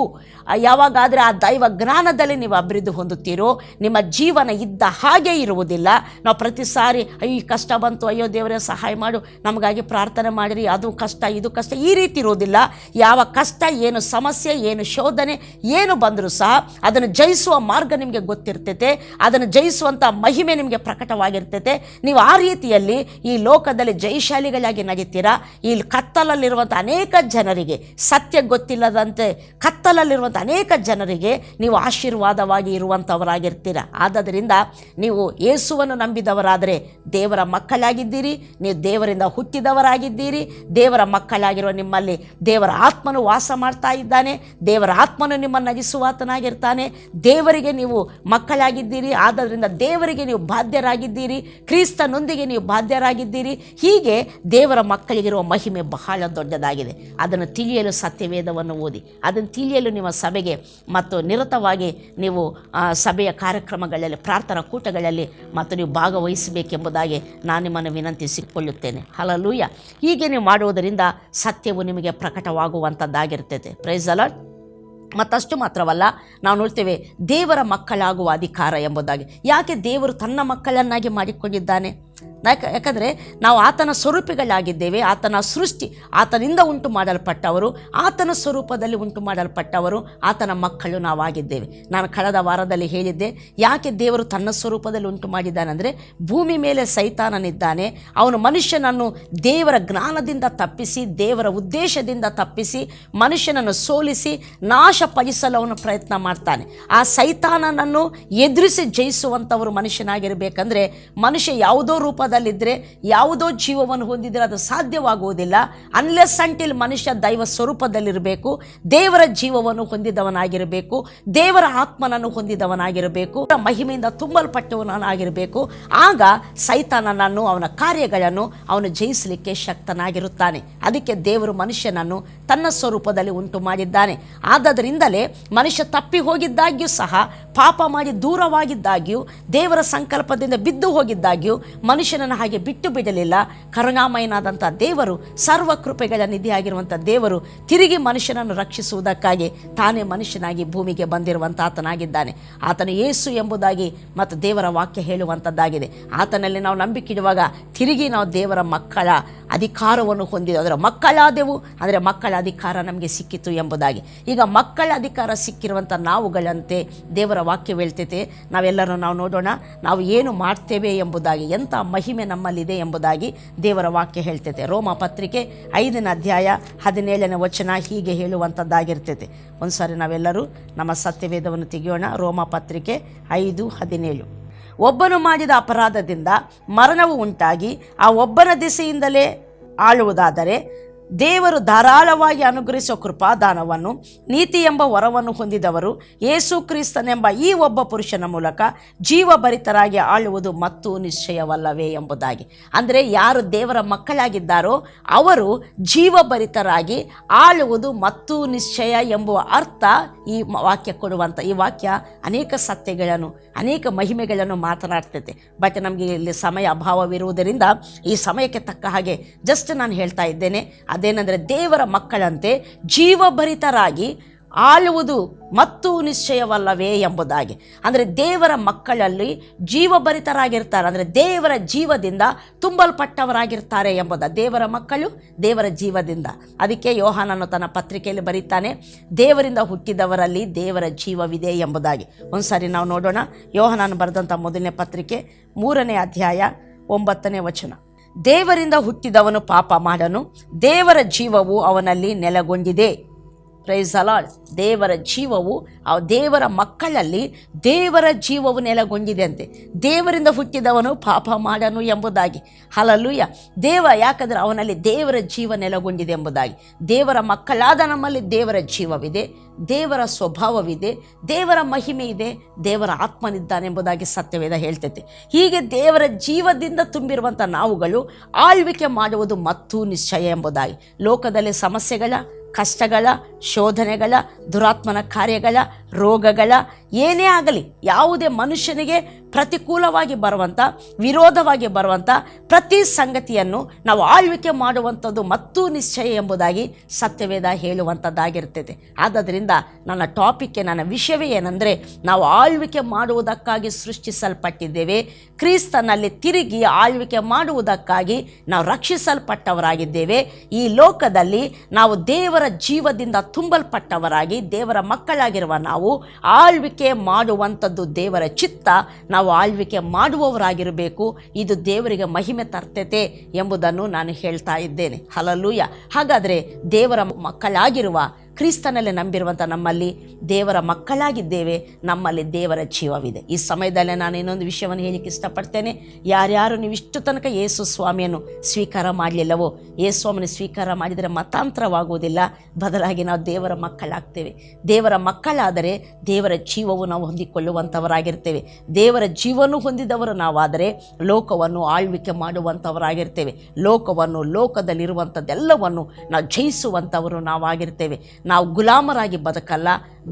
ಯಾವಾಗಾದರೆ ಆ ದೈವ ಜ್ಞಾನದಲ್ಲಿ ನೀವು ಅಭಿವೃದ್ಧಿ ಹೊಂದುತ್ತೀರೋ ನಿಮ್ಮ ಜೀವನ ಇದ್ದ ಹಾಗೆ ಇರುವುದಿಲ್ಲ. ನಾವು ಪ್ರತಿ ಸಾರಿ ಅಯ್ಯೋ ಈ ಕಷ್ಟ ಬಂತು, ಅಯ್ಯೋ ದೇವರೇ ಸಹಾಯ ಮಾಡು, ನಮಗಾಗಿ ಪ್ರಾರ್ಥನೆ ಮಾಡಿರಿ, ಅದು ಕಷ್ಟ ಇದು ಕಷ್ಟ, ಈ ರೀತಿ ಇರುವುದಿಲ್ಲ. ಯಾವ ಕಷ್ಟ, ಏನು ಸಮಸ್ಯೆ, ಏನು ಶೋಧನೆ ಏನು ಬಂದರೂ ಸಹ ಅದನ್ನು ಜಯಿಸುವ ಮಾರ್ಗ ನಿಮಗೆ ಗೊತ್ತಿರ್ತೈತೆ, ಅದನ್ನು ಜಯಿಸುವಂಥ ಮಹಿಮೆ ನಿಮಗೆ ಪ್ರಕಟವಾಗಿರ್ತೈತೆ. ನೀವು ನೀವು ಆ ರೀತಿಯಲ್ಲಿ ಈ ಲೋಕದಲ್ಲಿ ಜಯಶಾಲಿಗಳಾಗಿ ನಡೀತೀರಾ. ಈ ಕತ್ತಲಲ್ಲಿರುವಂಥ ಅನೇಕ ಜನರಿಗೆ, ಸತ್ಯ ಗೊತ್ತಿಲ್ಲದಂತೆ ಕತ್ತಲಲ್ಲಿರುವಂಥ ಅನೇಕ ಜನರಿಗೆ ನೀವು ಆಶೀರ್ವಾದವಾಗಿ ಇರುವಂಥವರಾಗಿರ್ತೀರ. ಆದ್ದರಿಂದ ನೀವು ಯೇಸುವನ್ನು ನಂಬಿದವರಾದರೆ ದೇವರ ಮಕ್ಕಳಾಗಿದ್ದೀರಿ, ನೀವು ದೇವರಿಂದ ಹುಟ್ಟಿದವರಾಗಿದ್ದೀರಿ. ದೇವರ ಮಕ್ಕಳಾಗಿರುವ ನಿಮ್ಮಲ್ಲಿ ದೇವರ ಆತ್ಮನು ವಾಸ ಮಾಡ್ತಾ ಇದ್ದಾನೆ. ದೇವರ ಆತ್ಮನು ನಿಮ್ಮನ್ನು ನಗಿಸುವಾತನಾಗಿರ್ತಾನೆ. ದೇವರಿಗೆ ನೀವು ಮಕ್ಕಳಾಗಿದ್ದೀರಿ, ಆದ್ದರಿಂದ ದೇವರಿಗೆ ನೀವು ಬಾಧ್ಯರಾಗಿದ್ದೀರಿ, ಕ್ರಿಸ್ತನೊಂದಿಗೆ ನೀವು ಬಾಧ್ಯರಾಗಿದ್ದೀರಿ. ಹೀಗೆ ದೇವರ ಮಕ್ಕಳಿಗಿರುವ ಮಹಿಮೆ ಬಹಳ ದೊಡ್ಡದಾಗಿದೆ. ಅದನ್ನು ತಿಳಿಯಲು ಸತ್ಯವೇದವನ್ನು ಓದಿ, ಅದನ್ನು ತಿಳಿಯಲು ನಿಮ್ಮ ಸಭೆಗೆ ಮತ್ತು ನಿರತವಾಗಿ ನೀವು ಸಭೆಯ ಕಾರ್ಯಕ್ರಮಗಳಲ್ಲಿ, ಪ್ರಾರ್ಥನಾ ಕೂಟಗಳಲ್ಲಿ ಮತ್ತು ನೀವು ಭಾಗವಹಿಸಬೇಕೆಂಬುದಾಗಿ ನಾನು ನಿಮ್ಮನ್ನು ವಿನಂತಿಸಿಕೊಳ್ಳುತ್ತೇನೆ. ಹಲ್ಲೆಲೂಯಾ. ಹೀಗೆ ನೀವು ಮಾಡುವುದರಿಂದ ಸತ್ಯವು ನಿಮಗೆ ಪ್ರಕಟವಾಗುವಂಥದ್ದಾಗಿರ್ತದೆ. Price the lord. ಮತ್ತಷ್ಟು ಮಾತ್ರವಲ್ಲ, ನಾವು ನೋಡ್ತೇವೆ ದೇವರ ಮಕ್ಕಳಾಗುವ ಅಧಿಕಾರ ಎಂಬುದಾಗಿ. ಯಾಕೆ ದೇವರು ತನ್ನ ಮಕ್ಕಳನ್ನಾಗಿ ಮಾಡಿಕೊಂಡಿದ್ದಾನೆ? ಯಾಕಂದರೆ ನಾವು ಆತನ ಸ್ವರೂಪಿಗಳಾಗಿದ್ದೇವೆ. ಆತನ ಸೃಷ್ಟಿ, ಆತನಿಂದ ಉಂಟು ಮಾಡಲ್ಪಟ್ಟವರು, ಆತನ ಸ್ವರೂಪದಲ್ಲಿ ಉಂಟು ಮಾಡಲ್ಪಟ್ಟವರು, ಆತನ ಮಕ್ಕಳು ನಾವಾಗಿದ್ದೇವೆ. ನಾನು ಕಳೆದ ವಾರದಲ್ಲಿ ಹೇಳಿದ್ದೆ, ಯಾಕೆ ದೇವರು ತನ್ನ ಸ್ವರೂಪದಲ್ಲಿ ಉಂಟು ಮಾಡಿದ್ದಾನೆ ಅಂದರೆ, ಭೂಮಿ ಮೇಲೆ ಸೈತಾನನಿದ್ದಾನೆ. ಅವನು ಮನುಷ್ಯನನ್ನು ದೇವರ ಜ್ಞಾನದಿಂದ ತಪ್ಪಿಸಿ, ದೇವರ ಉದ್ದೇಶದಿಂದ ತಪ್ಪಿಸಿ, ಮನುಷ್ಯನನ್ನು ಸೋಲಿಸಿ ನಾಶಪಡಿಸಲು ಅವನು ಪ್ರಯತ್ನ ಮಾಡ್ತಾನೆ. ಆ ಸೈತಾನನನ್ನು ಎದುರಿಸಿ ಜಯಿಸುವಂಥವರು ಮನುಷ್ಯನಾಗಿರಬೇಕಂದ್ರೆ, ಮನುಷ್ಯ ಯಾವುದೋ ರೂಪದಲ್ಲಿದ್ದರೆ, ಯಾವುದೋ ಜೀವವನ್ನು ಹೊಂದಿದರೆ ಅದು ಸಾಧ್ಯವಾಗುವುದಿಲ್ಲ. ಅನ್ಲೆಸ್ ಅಂಟಿಲ್ ಮನುಷ್ಯ ದೈವ ಸ್ವರೂಪದಲ್ಲಿರಬೇಕು, ದೇವರ ಜೀವವನ್ನು ಹೊಂದಿದವನಾಗಿರಬೇಕು, ದೇವರ ಆತ್ಮನನ್ನು ಹೊಂದಿದವನಾಗಿರಬೇಕು, ಮಹಿಮೆಯಿಂದ ತುಂಬಲ್ಪಟ್ಟವನಾಗಿರಬೇಕು. ಆಗ ಸೈತಾನನನ್ನು, ಅವನ ಕಾರ್ಯಗಳನ್ನು ಅವನು ಜಯಿಸಲಿಕ್ಕೆ ಶಕ್ತನಾಗಿರುತ್ತಾನೆ. ಅದಕ್ಕೆ ದೇವರು ಮನುಷ್ಯನನ್ನು ತನ್ನ ಸ್ವರೂಪದಲ್ಲಿ ಉಂಟು ಮಾಡಿದ್ದಾನೆ. ಆದ್ದರಿಂದಲೇ ಮನುಷ್ಯ ತಪ್ಪಿ ಹೋಗಿದ್ದಾಗ್ಯೂ ಸಹ, ಪಾಪ ಮಾಡಿ ದೂರವಾಗಿದ್ದಾಗ್ಯೂ, ದೇವರ ಸಂಕಲ್ಪದಿಂದ ಬಿದ್ದು ಹೋಗಿದ್ದಾಗ್ಯೂ ಮನುಷ್ಯನನ್ನು ಹಾಗೆ ಬಿಟ್ಟು ಬಿಡಲಿಲ್ಲ. ಕರುಣಾಮಯನಾದಂಥ ದೇವರು, ಸರ್ವ ಕೃಪೆಗಳ ನಿಧಿಯಾಗಿರುವಂಥ ದೇವರು ತಿರುಗಿ ಮನುಷ್ಯನನ್ನು ರಕ್ಷಿಸುವುದಕ್ಕಾಗಿ ತಾನೇ ಮನುಷ್ಯನಾಗಿ ಭೂಮಿಗೆ ಬಂದಿರುವಂಥ ಆತನಾಗಿದ್ದಾನೆ. ಆತನು ಯೇಸು ಎಂಬುದಾಗಿ ಮತ್ತು ದೇವರ ವಾಕ್ಯ ಹೇಳುವಂಥದ್ದಾಗಿದೆ. ಆತನಲ್ಲಿ ನಾವು ನಂಬಿಕೆಯಿಡುವಾಗ ತಿರುಗಿ ನಾವು ದೇವರ ಮಕ್ಕಳ ಅಧಿಕಾರವನ್ನು ಹೊಂದಿದ್ದು, ಅದರ ಮಕ್ಕಳಾದೆವು ಅಂದರೆ ಮಕ್ಕಳ ಅಧಿಕಾರ ನಮಗೆ ಸಿಕ್ಕಿತು ಎಂಬುದಾಗಿ. ಈಗ ಮಕ್ಕಳ ಅಧಿಕಾರ ಸಿಕ್ಕಿರುವಂಥ ನಾವುಗಳಂತೆ ದೇವರ ವಾಕ್ಯ ಹೇಳ್ತೈತೆ. ನಾವೆಲ್ಲರೂ ನಾವು ನೋಡೋಣ, ನಾವು ಏನು ಮಾಡ್ತೇವೆ ಎಂಬುದಾಗಿ, ಎಂಥ ಮಹಿಮೆ ನಮ್ಮಲ್ಲಿದೆ ಎಂಬುದಾಗಿ ದೇವರ ವಾಕ್ಯ ಹೇಳ್ತೈತೆ. ರೋಮ ಪತ್ರಿಕೆ 5ನೇ ಅಧ್ಯಾಯ 17ನೇ ವಚನ ಹೀಗೆ ಹೇಳುವಂಥದ್ದಾಗಿರ್ತೈತೆ. ಒಂದು ಸಾರಿ ನಾವೆಲ್ಲರೂ ನಮ್ಮ ಸತ್ಯವೇದವನ್ನು ತೆಗೆಯೋಣ. ರೋಮ ಪತ್ರಿಕೆ 5:17. ಒಬ್ಬನು ಮಾಡಿದ ಅಪರಾಧದಿಂದ ಮರಣವು ಉಂಟಾಗಿ ಆ ಒಬ್ಬನ ದಿಸೆಯಿಂದಲೇ ಆಳುವುದಾದರೆ, ದೇವರು ಧಾರಾಳವಾಗಿ ಅನುಗ್ರಹಿಸುವ ಕೃಪಾದಾನವನ್ನು, ನೀತಿ ಎಂಬ ವರವನ್ನು ಹೊಂದಿದವರು ಯೇಸು ಕ್ರಿಸ್ತನೆಂಬ ಈ ಒಬ್ಬ ಪುರುಷನ ಮೂಲಕ ಜೀವಭರಿತರಾಗಿ ಆಳುವುದು ಮತ್ತೂ ನಿಶ್ಚಯವಲ್ಲವೇ ಎಂಬುದಾಗಿ. ಅಂದರೆ ಯಾರು ದೇವರ ಮಕ್ಕಳಾಗಿದ್ದಾರೋ ಅವರು ಜೀವಭರಿತರಾಗಿ ಆಳುವುದು ಮತ್ತೂ ನಿಶ್ಚಯ ಎಂಬುವ ಅರ್ಥ ಈ ವಾಕ್ಯ ಕೊಡುವಂಥ. ಈ ವಾಕ್ಯ ಅನೇಕ ಸತ್ಯಗಳನ್ನು, ಅನೇಕ ಮಹಿಮೆಗಳನ್ನು ಮಾತನಾಡ್ತೈತೆ. ಬಟ್ ನಮಗೆ ಇಲ್ಲಿ ಸಮಯ ಅಭಾವವಿರುವುದರಿಂದ ಈ ಸಮಯಕ್ಕೆ ತಕ್ಕ ಹಾಗೆ ಜಸ್ಟ್ ನಾನು ಹೇಳ್ತಾ ಇದ್ದೇನೆ. ಅದೇನೆಂದರೆ, ದೇವರ ಮಕ್ಕಳಂತೆ ಜೀವಭರಿತರಾಗಿ ಆಳುವುದು ಮತ್ತೂ ನಿಶ್ಚಯವಲ್ಲವೇ ಎಂಬುದಾಗಿ. ಅಂದರೆ ದೇವರ ಮಕ್ಕಳಲ್ಲಿ ಜೀವಭರಿತರಾಗಿರ್ತಾರೆ, ಅಂದರೆ ದೇವರ ಜೀವದಿಂದ ತುಂಬಲ್ಪಟ್ಟವರಾಗಿರ್ತಾರೆ ಎಂಬುದು. ದೇವರ ಮಕ್ಕಳು ದೇವರ ಜೀವದಿಂದ. ಅದಕ್ಕೆ ಯೋಹಾನನು ತನ್ನ ಪತ್ರಿಕೆಯಲ್ಲಿ ಬರೀತಾನೆ, ದೇವರಿಂದ ಹುಟ್ಟಿದವರಲ್ಲಿ ದೇವರ ಜೀವವಿದೆ ಎಂಬುದಾಗಿ. ಒಂದು ಸಾರಿ ನಾವು ನೋಡೋಣ. ಯೋಹಾನನು ಬರೆದಂಥ ಮೊದಲನೇ ಪತ್ರಿಕೆ 3ನೇ ಅಧ್ಯಾಯ 9ನೇ ವಚನ. ದೇವರಿಂದ ಹುಟ್ಟಿದವನು ಪಾಪ ಮಾಡನು, ದೇವರ ಜೀವವು ಅವನಲ್ಲಿ ನೆಲೆಗೊಂಡಿದೆ. Praise the Lord. ದೇವರ ಜೀವವು, ದೇವರ ಮಕ್ಕಳಲ್ಲಿ ದೇವರ ಜೀವವು ನೆಲೆಗೊಂಡಿದೆ ಅಂತೆ. ದೇವರಿಂದ ಹುಟ್ಟಿದವನು ಪಾಪ ಮಾಡನು ಎಂಬುದಾಗಿ. ಹಲ್ಲೆಲೂಯಾ. ಯಾಕಂದರೆ ಅವನಲ್ಲಿ ದೇವರ ಜೀವ ನೆಲೆಗೊಂಡಿದೆ ಎಂಬುದಾಗಿ. ದೇವರ ಮಕ್ಕಳಾದ ನಮ್ಮಲ್ಲಿ ದೇವರ ಜೀವವಿದೆ, ದೇವರ ಸ್ವಭಾವವಿದೆ, ದೇವರ ಮಹಿಮೆ ಇದೆ, ದೇವರ ಆತ್ಮನಿದ್ದಾನೆಂಬುದಾಗಿ ಸತ್ಯವೇದ ಹೇಳ್ತೈತೆ. ಹೀಗೆ ದೇವರ ಜೀವದಿಂದ ತುಂಬಿರುವಂಥ ನಾವುಗಳು ಆಳ್ವಿಕೆ ಮಾಡುವುದು ಮತ್ತೂ ನಿಶ್ಚಯ ಎಂಬುದಾಗಿ. ಲೋಕದಲ್ಲಿ ಸಮಸ್ಯೆಗಳ, ಕಷ್ಟಗಳ, ಶೋಧನೆಗಳ, ದುರಾತ್ಮನ ಕಾರ್ಯಗಳ, ರೋಗಗಳ, ಏನೇ ಆಗಲಿ, ಯಾವುದೇ ಮನುಷ್ಯನಿಗೆ ಪ್ರತಿಕೂಲವಾಗಿ ಬರುವಂಥ, ವಿರೋಧವಾಗಿ ಬರುವಂಥ ಪ್ರತಿ ಸಂಗತಿಯನ್ನು ನಾವು ಆಳ್ವಿಕೆ ಮಾಡುವಂಥದ್ದು ಮತ್ತೂ ನಿಶ್ಚಯ ಎಂಬುದಾಗಿ ಸತ್ಯವೇದ ಹೇಳುವಂಥದ್ದಾಗಿರ್ತದೆ. ಆದ್ದರಿಂದ ನನ್ನ ಟಾಪಿಕ್ಗೆ, ನನ್ನ ವಿಷಯವೇ ಏನಂದರೆ, ನಾವು ಆಳ್ವಿಕೆ ಮಾಡುವುದಕ್ಕಾಗಿ ಸೃಷ್ಟಿಸಲ್ಪಟ್ಟಿದ್ದೇವೆ. ಕ್ರಿಸ್ತನಲ್ಲಿ ತಿರುಗಿ ಆಳ್ವಿಕೆ ಮಾಡುವುದಕ್ಕಾಗಿ ನಾವು ರಕ್ಷಿಸಲ್ಪಟ್ಟವರಾಗಿದ್ದೇವೆ. ಈ ಲೋಕದಲ್ಲಿ ನಾವು ದೇವರ ಜೀವದಿಂದ ತುಂಬಲ್ಪಟ್ಟವರಾಗಿ, ದೇವರ ಮಕ್ಕಳಾಗಿರುವ ನಾವು ನಾವು ಆಳ್ವಿಕೆ ಮಾಡುವಂಥದ್ದು ದೇವರ ಚಿತ್ತ. ನಾವು ಆಳ್ವಿಕೆ ಮಾಡುವವರಾಗಿರಬೇಕು. ಇದು ದೇವರಿಗೆ ಮಹಿಮೆ ತರ್ತೈತೆ ಎಂಬುದನ್ನು ನಾನು ಹೇಳ್ತಾ ಇದ್ದೇನೆ. ಹಲ್ಲೆಲೂಯಾ. ಹಾಗಾದರೆ ದೇವರ ಮಕ್ಕಳಾಗಿರುವ ಕ್ರಿಸ್ತನಲ್ಲಿ ನಂಬಿರುವಂಥ ನಮ್ಮಲ್ಲಿ ದೇವರ ಮಕ್ಕಳಾಗಿದ್ದೇವೆ, ನಮ್ಮಲ್ಲಿ ದೇವರ ಜೀವವಿದೆ. ಈ ಸಮಯದಲ್ಲೇ ನಾನು ಇನ್ನೊಂದು ವಿಷಯವನ್ನು ಹೇಳಲಿಕ್ಕೆ ಇಷ್ಟಪಡ್ತೇನೆ. ಯಾರ್ಯಾರು ನೀವು ಇಷ್ಟು ತನಕ ಯೇಸು ಸ್ವಾಮಿಯನ್ನು ಸ್ವೀಕಾರ ಮಾಡಲಿಲ್ಲವೋ, ಯೇಸು ಸ್ವಾಮಿಯನ್ನು ಸ್ವೀಕಾರ ಮಾಡಿದರೆ ಮತಾಂತರವಾಗುವುದಿಲ್ಲ, ಬದಲಾಗಿ ನಾವು ದೇವರ ಮಕ್ಕಳಾಗ್ತೇವೆ. ದೇವರ ಮಕ್ಕಳಾದರೆ ದೇವರ ಜೀವವು ನಾವು ಹೊಂದಿಕೊಳ್ಳುವಂಥವರಾಗಿರ್ತೇವೆ. ದೇವರ ಜೀವವನ್ನು ಹೊಂದಿದವರು ನಾವಾದರೆ ಲೋಕವನ್ನು ಆಳ್ವಿಕೆ ಮಾಡುವಂಥವರಾಗಿರ್ತೇವೆ. ಲೋಕದಲ್ಲಿರುವಂಥದ್ದೆಲ್ಲವನ್ನು ನಾವು ಜಯಿಸುವಂಥವರು ನಾವಾಗಿರ್ತೇವೆ. ನಾವು ಗುಲಾಮರಾಗಿ ಬದುಕಲ್ಲ,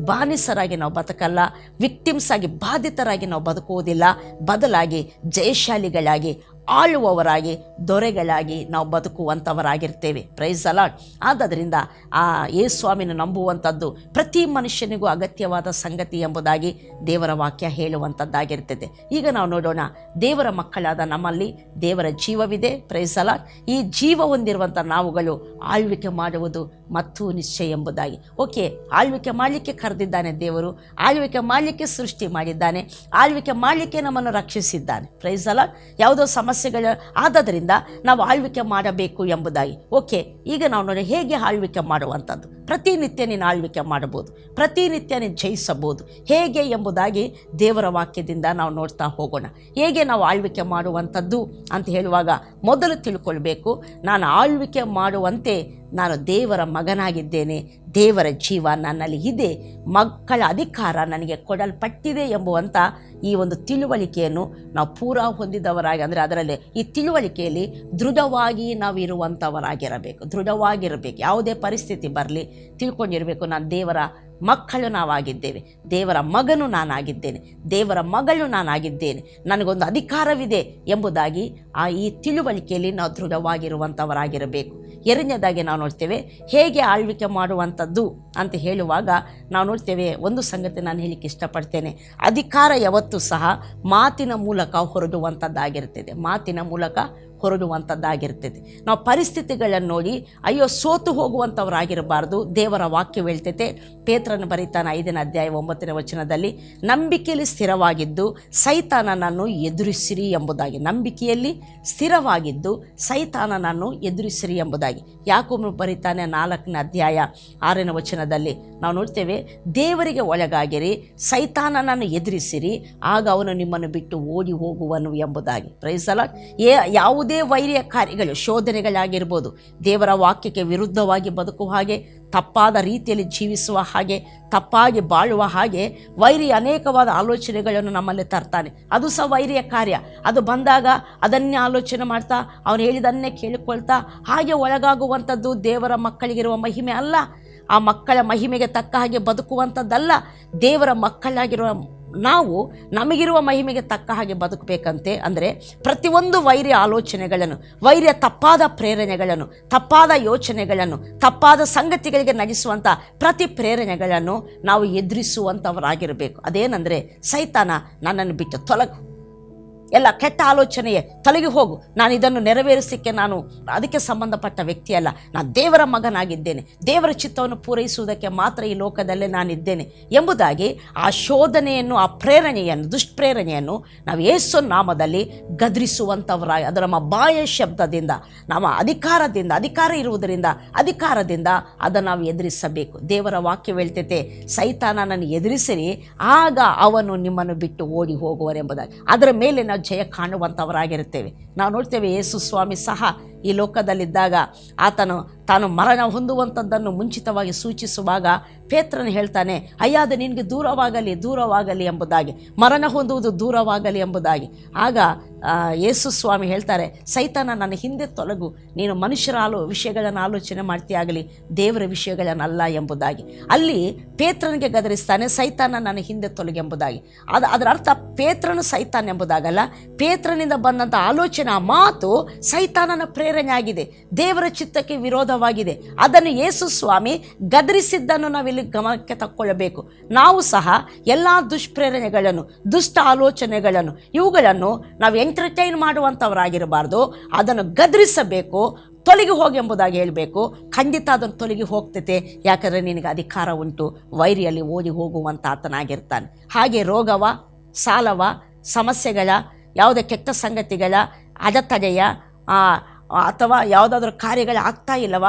ಬಾನಿಸರಾಗಿ ನಾವು ಬದುಕಲ್ಲ, ವಿಕ್ಟಿಮ್ಸ್ ಆಗಿ ಬಾಧಿತರಾಗಿ ನಾವು ಬದುಕುವುದಿಲ್ಲ. ಬದಲಾಗಿ ಜಯಶಾಲಿಗಳಾಗಿ, ಆಳುವವರಾಗಿ, ದೊರೆಗಳಾಗಿ ನಾವು ಬದುಕುವಂಥವರಾಗಿರ್ತೇವೆ. Praise the lord. ಆದ್ದರಿಂದ ಆ ಯೇಸು ಸ್ವಾಮಿನ ನಂಬುವಂಥದ್ದು ಪ್ರತಿ ಮನುಷ್ಯನಿಗೂ ಅಗತ್ಯವಾದ ಸಂಗತಿ ಎಂಬುದಾಗಿ ದೇವರ ವಾಕ್ಯ ಹೇಳುವಂಥದ್ದಾಗಿರ್ತದೆ. ಈಗ ನಾವು ನೋಡೋಣ, ದೇವರ ಮಕ್ಕಳಾದ ನಮ್ಮಲ್ಲಿ ದೇವರ ಜೀವವಿದೆ. Praise the lord. ಈ ಜೀವ ಹೊಂದಿರುವಂಥ ನಾವುಗಳು ಆಳ್ವಿಕೆ ಮಾಡುವುದು ಮತ್ತು ನಿಶ್ಚಯ ಎಂಬುದಾಗಿ. ಓಕೆ, ಆಳ್ವಿಕೆ ಮಾಡಲಿಕ್ಕೆ ಕರೆದಿದ್ದಾನೆ ದೇವರು, ಆಳ್ವಿಕೆ ಮಾಡಲಿಕ್ಕೆ ಸೃಷ್ಟಿ ಮಾಡಿದ್ದಾನೆ, ಆಳ್ವಿಕೆ ಮಾಡಲಿಕ್ಕೆ ನಮ್ಮನ್ನು ರಕ್ಷಿಸಿದ್ದಾನೆ. Praise the lord. ಯಾವುದೋ ಸಮಸ್ಯೆಗಳು ಆದದರಿಂದ ನಾವು ಆಳ್ವಿಕೆ ಮಾಡಬೇಕು ಎಂಬುದಾಗಿ. ಓಕೆ, ಈಗ ನಾವು ನೋಡಿ ಹೇಗೆ ಆಳ್ವಿಕೆ ಮಾಡುವಂಥದ್ದು. ಪ್ರತಿನಿತ್ಯ ನೀನು ಆಳ್ವಿಕೆ ಮಾಡಬಹುದು, ಪ್ರತಿನಿತ್ಯ ನೀನು ಜಯಿಸಬಹುದು. ಹೇಗೆ ಎಂಬುದಾಗಿ ದೇವರ ವಾಕ್ಯದಿಂದ ನಾವು ನೋಡ್ತಾ ಹೋಗೋಣ. ಹೇಗೆ ನಾವು ಆಳ್ವಿಕೆ ಮಾಡುವಂಥದ್ದು ಅಂತ ಹೇಳುವಾಗ ಮೊದಲು ತಿಳ್ಕೊಳ್ಬೇಕು, ನಾನು ಆಳ್ವಿಕೆ ಮಾಡುವಂತೆ ನಾನು ದೇವರ ಮಗನಾಗಿದ್ದೇನೆ, ದೇವರ ಜೀವ ನನ್ನಲ್ಲಿ ಇದೆ, ಮಕ್ಕಳ ಅಧಿಕಾರ ನನಗೆ ಕೊಡಲ್ಪಟ್ಟಿದೆ ಎಂಬುವಂಥ ಈ ಒಂದು ತಿಳುವಳಿಕೆಯನ್ನು ನಾವು ಪೂರಾ ಹೊಂದಿದವರಾಗಿ, ಅಂದರೆ ಅದರಲ್ಲಿ ಈ ತಿಳುವಳಿಕೆಯಲ್ಲಿ ದೃಢವಾಗಿ ನಾವು ಇರುವಂಥವರಾಗಿರಬೇಕು. ದೃಢವಾಗಿರಬೇಕು. ಯಾವುದೇ ಪರಿಸ್ಥಿತಿ ಬರಲಿ ತಿಳ್ಕೊಂಡಿರಬೇಕು, ನಾನು ದೇವರ ಮಕ್ಕಳು ನಾವಾಗಿದ್ದೇವೆ, ದೇವರ ಮಗನು ನಾನಾಗಿದ್ದೇನೆ, ದೇವರ ಮಗಳು ನಾನಾಗಿದ್ದೇನೆ, ನನಗೊಂದು ಅಧಿಕಾರವಿದೆ ಎಂಬುದಾಗಿ ಈ ತಿಳುವಳಿಕೆಯಲ್ಲಿ ನಾವು ದೃಢವಾಗಿರುವಂಥವರಾಗಿರಬೇಕು. ಎರಡನೇದಾಗಿ ನಾವು ನೋಡ್ತೇವೆ ಹೇಗೆ ಆಳ್ವಿಕೆ ಮಾಡುವಂಥದ್ದು ಅಂತ ಹೇಳುವಾಗ ನಾವು ನೋಡ್ತೇವೆ, ಒಂದು ಸಂಗತಿ ನಾನು ಹೇಳಲಿಕ್ಕೆ ಇಷ್ಟಪಡ್ತೇನೆ. ಅಧಿಕಾರ ಯಾವತ್ತೂ ಸಹ ಮಾತಿನ ಮೂಲಕ ಹೊರಡುವಂಥದ್ದಾಗಿರ್ತದೆ. ಮಾತಿನ ಮೂಲಕ ಹೊರಡುವಂಥದ್ದಾಗಿರ್ತದೆ. ನಾವು ಪರಿಸ್ಥಿತಿಗಳನ್ನು ನೋಡಿ ಅಯ್ಯೋ ಸೋತು ಹೋಗುವಂಥವರಾಗಿರಬಾರ್ದು. ದೇವರ ವಾಕ್ಯ ಹೇಳ್ತೈತೆ, ಪೇತ್ರನು ಬರೀತಾನೆ 5ನೇ ಅಧ್ಯಾಯ 9ನೇ ವಚನದಲ್ಲಿ, ನಂಬಿಕೆಯಲ್ಲಿ ಸ್ಥಿರವಾಗಿದ್ದು ಸೈತಾನನನ್ನು ಎದುರಿಸಿರಿ ಎಂಬುದಾಗಿ. ನಂಬಿಕೆಯಲ್ಲಿ ಸ್ಥಿರವಾಗಿದ್ದು ಸೈತಾನನನ್ನು ಎದುರಿಸಿರಿ ಎಂಬುದಾಗಿ. ಯಾಕೋಬನು ಬರೀತಾನೆ 4ನೇ ಅಧ್ಯಾಯ 6ನೇ ವಚನದಲ್ಲಿ ನಾವು ನೋಡ್ತೇವೆ, ದೇವರಿಗೆ ಒಳಗಾಗಿರಿ, ಸೈತಾನನನ್ನು ಎದುರಿಸಿರಿ, ಆಗ ಅವನು ನಿಮ್ಮನ್ನು ಬಿಟ್ಟು ಓಡಿ ಹೋಗುವನು ಎಂಬುದಾಗಿ. Praise the lord. ಯಾವುದೇ ವೈರಿಯ ಕಾರ್ಯಗಳು, ಶೋಧನೆಗಳಾಗಿರ್ಬೋದು, ದೇವರ ವಾಕ್ಯಕ್ಕೆ ವಿರುದ್ಧವಾಗಿ ಬದುಕುವ ಹಾಗೆ, ತಪ್ಪಾದ ರೀತಿಯಲ್ಲಿ ಜೀವಿಸುವ ಹಾಗೆ, ತಪ್ಪಾಗಿ ಬಾಳುವ ಹಾಗೆ ವೈರಿ ಅನೇಕವಾದ ಆಲೋಚನೆಗಳನ್ನು ನಮ್ಮಲ್ಲಿ ತರ್ತಾನೆ. ಅದು ಸಹ ವೈರಿಯ ಕಾರ್ಯ. ಅದು ಬಂದಾಗ ಅದನ್ನೇ ಆಲೋಚನೆ ಮಾಡ್ತಾ, ಅವನು ಹೇಳಿದನ್ನೇ ಕೇಳಿಕೊಳ್ತಾ ಹಾಗೆ ಒಳಗಾಗುವಂಥದ್ದು ದೇವರ ಮಕ್ಕಳಿಗಿರುವ ಮಹಿಮೆ ಅಲ್ಲ. ಆ ಮಕ್ಕಳ ಮಹಿಮೆಗೆ ತಕ್ಕ ಹಾಗೆ ಬದುಕುವಂಥದ್ದಲ್ಲ. ದೇವರ ಮಕ್ಕಳಾಗಿರುವ ನಾವು ನಮಗಿರುವ ಮಹಿಮೆಗೆ ತಕ್ಕ ಹಾಗೆ ಬದುಕಬೇಕಂತೆ. ಅಂದರೆ ಪ್ರತಿಯೊಂದು ವೈರ್ಯ ಆಲೋಚನೆಗಳನ್ನು, ವೈರ್ಯ ತಪ್ಪಾದ ಪ್ರೇರಣೆಗಳನ್ನು, ತಪ್ಪಾದ ಯೋಚನೆಗಳನ್ನು, ತಪ್ಪಾದ ಸಂಗತಿಗಳಿಗೆ ನಡೆಸುವಂಥ ಪ್ರತಿ ಪ್ರೇರಣೆಗಳನ್ನು ನಾವು ಎದುರಿಸುವಂಥವರಾಗಿರಬೇಕು. ಅದೇನೆಂದರೆ, ಸೈತಾನ ನನ್ನನ್ನು ಬಿಟ್ಟು ತೊಲಗು, ಎಲ್ಲ ಕೆಟ್ಟ ಆಲೋಚನೆಯೇ ತೊಲಗಿ ಹೋಗು, ನಾನು ಇದನ್ನು ನೆರವೇರಿಸಲಿಕ್ಕೆ ನಾನು ಅದಕ್ಕೆ ಸಂಬಂಧಪಟ್ಟ ವ್ಯಕ್ತಿಯಲ್ಲ, ನಾನು ದೇವರ ಮಗನಾಗಿದ್ದೇನೆ, ದೇವರ ಚಿತ್ತವನ್ನು ಪೂರೈಸುವುದಕ್ಕೆ ಮಾತ್ರ ಈ ಲೋಕದಲ್ಲೇ ನಾನಿದ್ದೇನೆ ಎಂಬುದಾಗಿ ಆ ಶೋಧನೆಯನ್ನು, ಆ ಪ್ರೇರಣೆಯನ್ನು, ದುಷ್ಪ್ರೇರಣೆಯನ್ನು ನಾವು ಯೇಸು ನಾಮದಲ್ಲಿ ಗದರಿಸುವಂಥವರಾಗಿ, ಅದರ ನಮ್ಮ ಬಾಯ ಶಬ್ದದಿಂದ, ನಮ್ಮ ಅಧಿಕಾರ ಇರುವುದರಿಂದ ಅಧಿಕಾರದಿಂದ ಅದನ್ನು ನಾವು ಎದುರಿಸಬೇಕು. ದೇವರ ವಾಕ್ಯ ಹೇಳ್ತೈತೆ, ಸೈತಾನನನ್ನು ಎದುರಿಸಿರಿ, ಆಗ ಅವನು ನಿಮ್ಮನ್ನು ಬಿಟ್ಟು ಓಡಿ ಹೋಗುವನೆಂಬುದಾಗಿ. ಅದರ ಮೇಲೆ ನಾವು ಜಯ ಕಾಣುವಂಥವರಾಗಿರುತ್ತೇವೆ. ನಾವು ನೋಡ್ತೇವೆ, ಯೇಸು ಸ್ವಾಮಿ ಸಹ ಈ ಲೋಕದಲ್ಲಿದ್ದಾಗ ಆತನು ತಾನು ಮರಣ ಹೊಂದುವಂಥದ್ದನ್ನು ಮುಂಚಿತವಾಗಿ ಸೂಚಿಸುವಾಗ ಪೇತ್ರನು ಹೇಳ್ತಾನೆ, ಅಯ್ಯ ಅದು ನಿನಗೆ ದೂರವಾಗಲಿ ಎಂಬುದಾಗಿ, ಮರಣ ಹೊಂದುವುದು ದೂರವಾಗಲಿ ಎಂಬುದಾಗಿ. ಆಗ ಯೇಸು ಸ್ವಾಮಿ ಹೇಳ್ತಾರೆ, ಸೈತಾನ ನನ್ನ ಹಿಂದೆ ತೊಲಗು, ನೀನು ಮನುಷ್ಯರ ವಿಷಯಗಳನ್ನು ಆಲೋಚನೆ ಮಾಡ್ತೀಯಾಗಲಿ, ದೇವರ ವಿಷಯಗಳನ್ನಲ್ಲ ಎಂಬುದಾಗಿ. ಅಲ್ಲಿ ಪೇತ್ರನಿಗೆ ಗದರಿಸ್ತಾನೆ, ಸೈತಾನ ನನ್ನ ಹಿಂದೆ ತೊಲಗೆಂಬುದಾಗಿ. ಅದರ ಅರ್ಥ ಪೇತ್ರನು ಸೈತಾನ್ ಎಂಬುದಾಗಲ್ಲ, ಪೇತ್ರನಿಂದ ಬಂದಂಥ ಆಲೋಚನೆ, ಆ ಮಾತು ಸೈತಾನನ ಪ್ರೇರಣೆ ಆಗಿದೆ, ದೇವರ ಚಿತ್ತಕ್ಕೆ ವಿರೋಧವಾಗಿದೆ. ಅದನ್ನು ಯೇಸು ಸ್ವಾಮಿ ಗದರಿಸಿದ್ದನ್ನು ನಾವಿಲ್ಲಿ ಗಮನಕ್ಕೆ ತಕ್ಕೊಳ್ಳಬೇಕು. ನಾವು ಸಹ ಎಲ್ಲ ದುಷ್ಪ್ರೇರಣೆಗಳನ್ನು, ದುಷ್ಟ ಆಲೋಚನೆಗಳನ್ನು, ಇವುಗಳನ್ನು ನಾವು ಎಂಟರ್ಟೈನ್ ಮಾಡುವಂಥವರಾಗಿರಬಾರ್ದು. ಅದನ್ನು ಗದರಿಸಬೇಕು, ತೊಲಗಿ ಹೋಗಿ ಎಂಬುದಾಗಿ ಹೇಳಬೇಕು. ಖಂಡಿತ ಅದನ್ನು ತೊಲಗಿ ಹೋಗ್ತೈತೆ. ಯಾಕಂದರೆ ನಿನಗೆ ಅಧಿಕಾರ ಉಂಟು. ವೈರಿಯಲ್ಲಿ ಓಡಿ ಹೋಗುವಂಥ ಆತನಾಗಿರ್ತಾನೆ. ಹಾಗೆ ರೋಗವ, ಸಾಲವ, ಸಮಸ್ಯೆಗಳ, ಯಾವುದೇ ಕೆಟ್ಟ ಸಂಗತಿಗಳ ಅಡೆತಡೆಯ ಅಥವಾ ಯಾವುದಾದ್ರೂ ಕಾರ್ಯಗಳು ಆಗ್ತಾ ಇಲ್ಲವ,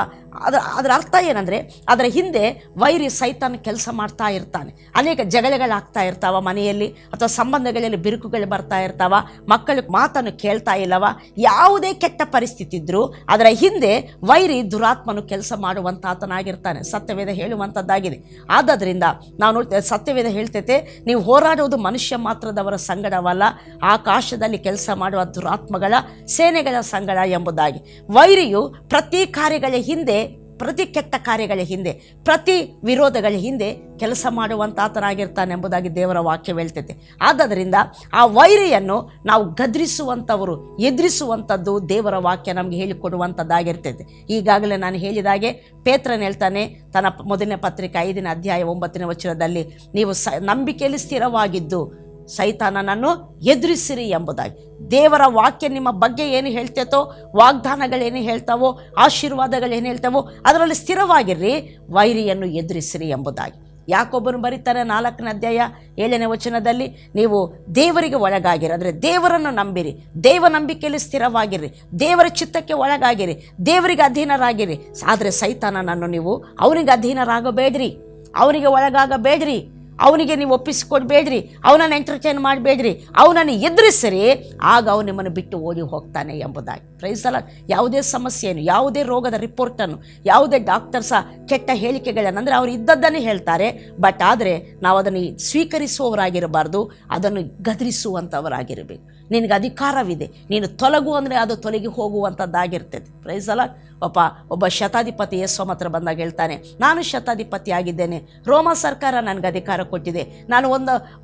ಅದರ ಅರ್ಥ ಏನಂದರೆ ಅದರ ಹಿಂದೆ ವೈರಿ ಸೈತಾನ ಕೆಲಸ ಮಾಡ್ತಾ ಇರ್ತಾನೆ. ಅನೇಕ ಜಗಳಗಳಾಗ್ತಾ ಇರ್ತಾವ ಮನೆಯಲ್ಲಿ, ಅಥವಾ ಸಂಬಂಧಗಳಲ್ಲಿ ಬಿರುಕುಗಳು ಬರ್ತಾ ಇರ್ತಾವ, ಮಕ್ಕಳು ಮಾತನ್ನು ಕೇಳ್ತಾ ಇಲ್ಲವ, ಯಾವುದೇ ಕೆಟ್ಟ ಪರಿಸ್ಥಿತಿ ಇದ್ದರೂ ಅದರ ಹಿಂದೆ ವೈರಿ ದುರಾತ್ಮನು ಕೆಲಸ ಮಾಡುವಂಥ ಆತನಾಗಿರ್ತಾನೆ. ಸತ್ಯವೇದ ಹೇಳುವಂಥದ್ದಾಗಿದೆ. ಆದ್ದರಿಂದ ನಾವು ನೋಡ್ತೇವೆ, ಸತ್ಯವೇದ ಹೇಳ್ತೈತೆ, ನೀವು ಹೋರಾಡುವುದು ಮನುಷ್ಯ ಮಾತ್ರದವರ ಸಂಗಡವಲ್ಲ, ಆಕಾಶದಲ್ಲಿ ಕೆಲಸ ಮಾಡುವ ದುರಾತ್ಮಗಳ ಸೇನೆಗಳ ಸಂಗಡ ಎಂಬುದಾಗಿ. ವೈರಿಯು ಪ್ರತಿ ಕಾರ್ಯಗಳ ಹಿಂದೆ, ಪ್ರತಿ ಕೆಟ್ಟ ಕಾರ್ಯಗಳ ಹಿಂದೆ, ಪ್ರತಿ ವಿರೋಧಗಳ ಹಿಂದೆ ಕೆಲಸ ಮಾಡುವಂಥ ಆತನಾಗಿರ್ತಾನೆ ಎಂಬುದಾಗಿ ದೇವರ ವಾಕ್ಯ ಹೇಳ್ತೈತೆ. ಆದ್ದರಿಂದ ಆ ವೈರಿಯನ್ನು ನಾವು ಗದರಿಸುವಂಥವರು, ಎದುರಿಸುವಂಥದ್ದು ದೇವರ ವಾಕ್ಯ ನಮಗೆ ಹೇಳಿಕೊಡುವಂಥದ್ದಾಗಿರ್ತೈತೆ. ಈಗಾಗಲೇ ನಾನು ಹೇಳಿದಾಗೆ ಪೇತ್ರನು ಹೇಳ್ತಾನೆ ತನ್ನ ಮೊದಲನೇ ಪತ್ರಿಕೆ 5ನೇ ಅಧ್ಯಾಯ 9ನೇ ವಚನದಲ್ಲಿ, ನೀವು ನಂಬಿಕೆಯಲ್ಲಿ ಸ್ಥಿರವಾಗಿದ್ದು ಸೈತಾನನನ್ನು ಎದುರಿಸಿರಿ ಎಂಬುದಾಗಿ. ದೇವರ ವಾಕ್ಯ ನಿಮ್ಮ ಬಗ್ಗೆ ಏನು ಹೇಳ್ತೈತೋ, ವಾಗ್ದಾನಗಳೇನು ಹೇಳ್ತಾವೋ, ಆಶೀರ್ವಾದಗಳೇನು ಹೇಳ್ತಾವೋ ಅದರಲ್ಲಿ ಸ್ಥಿರವಾಗಿರ್ರಿ, ವೈರಿಯನ್ನು ಎದುರಿಸಿರಿ ಎಂಬುದಾಗಿ. ಯಾಕೊಬ್ಬನು ಬರೀತಾರೆ 4ನೇ ಅಧ್ಯಾಯ 7ನೇ ವಚನದಲ್ಲಿ, ನೀವು ದೇವರಿಗೆ ಒಳಗಾಗಿರಿ, ಅಂದರೆ ದೇವರನ್ನು ನಂಬಿರಿ, ದೇವ ನಂಬಿಕೆಯಲ್ಲಿ ಸ್ಥಿರವಾಗಿರಿ, ದೇವರ ಚಿತ್ತಕ್ಕೆ ಒಳಗಾಗಿರಿ, ದೇವರಿಗೆ ಅಧೀನರಾಗಿರಿ. ಆದರೆ ಸೈತಾನನನ್ನು ನೀವು ಅವನಿಗೆ ಅಧೀನರಾಗಬೇಡ್ರಿ, ಅವನಿಗೆ ಒಳಗಾಗಬೇಡ್ರಿ, ಅವನಿಗೆ ನೀವು ಒಪ್ಪಿಸಿಕೊಡ್ಬೇಡ್ರಿ, ಅವನನ್ನು ಎಂಟರ್ಟೈನ್ ಮಾಡಬೇಡ್ರಿ, ಅವನನ್ನು ಎದುರಿಸಿರಿ, ಆಗ ಅವನು ನಿಮ್ಮನ್ನು ಬಿಟ್ಟು ಓಡಿ ಹೋಗ್ತಾನೆ ಎಂಬುದಾಗಿ. Praise the Lord. ಯಾವುದೇ ಸಮಸ್ಯೆಯನ್ನು, ಯಾವುದೇ ರೋಗದ ರಿಪೋರ್ಟನ್ನು, ಯಾವುದೇ ಡಾಕ್ಟರ್ಸ ಕೆಟ್ಟ ಹೇಳಿಕೆಗಳನ್ನು, ಅಂದರೆ ಅವರು ಇದ್ದದ್ದನ್ನೇ ಹೇಳ್ತಾರೆ, ಬಟ್ ಆದರೆ ನಾವು ಅದನ್ನು ಸ್ವೀಕರಿಸುವವರಾಗಿರಬಾರ್ದು, ಅದನ್ನು ಗದರಿಸುವಂಥವರಾಗಿರಬೇಕು. ನಿನಗೆ ಅಧಿಕಾರವಿದೆ, ನೀನು ತೊಲಗು ಅಂದರೆ ಅದು ತೊಲಗಿ ಹೋಗುವಂಥದ್ದಾಗಿರ್ತದೆ. Price the lord. ಒಬ್ಬ ಶತಾಧಿಪತಿ ಯೇಸು ಹತ್ರ ಬಂದಾಗ ಹೇಳ್ತಾನೆ, ನಾನು ಶತಾಧಿಪತಿ ಆಗಿದ್ದೇನೆ, ರೋಮ ಸರ್ಕಾರ ನನಗೆ ಅಧಿಕಾರ ಕೊಟ್ಟಿದೆ, ನಾನು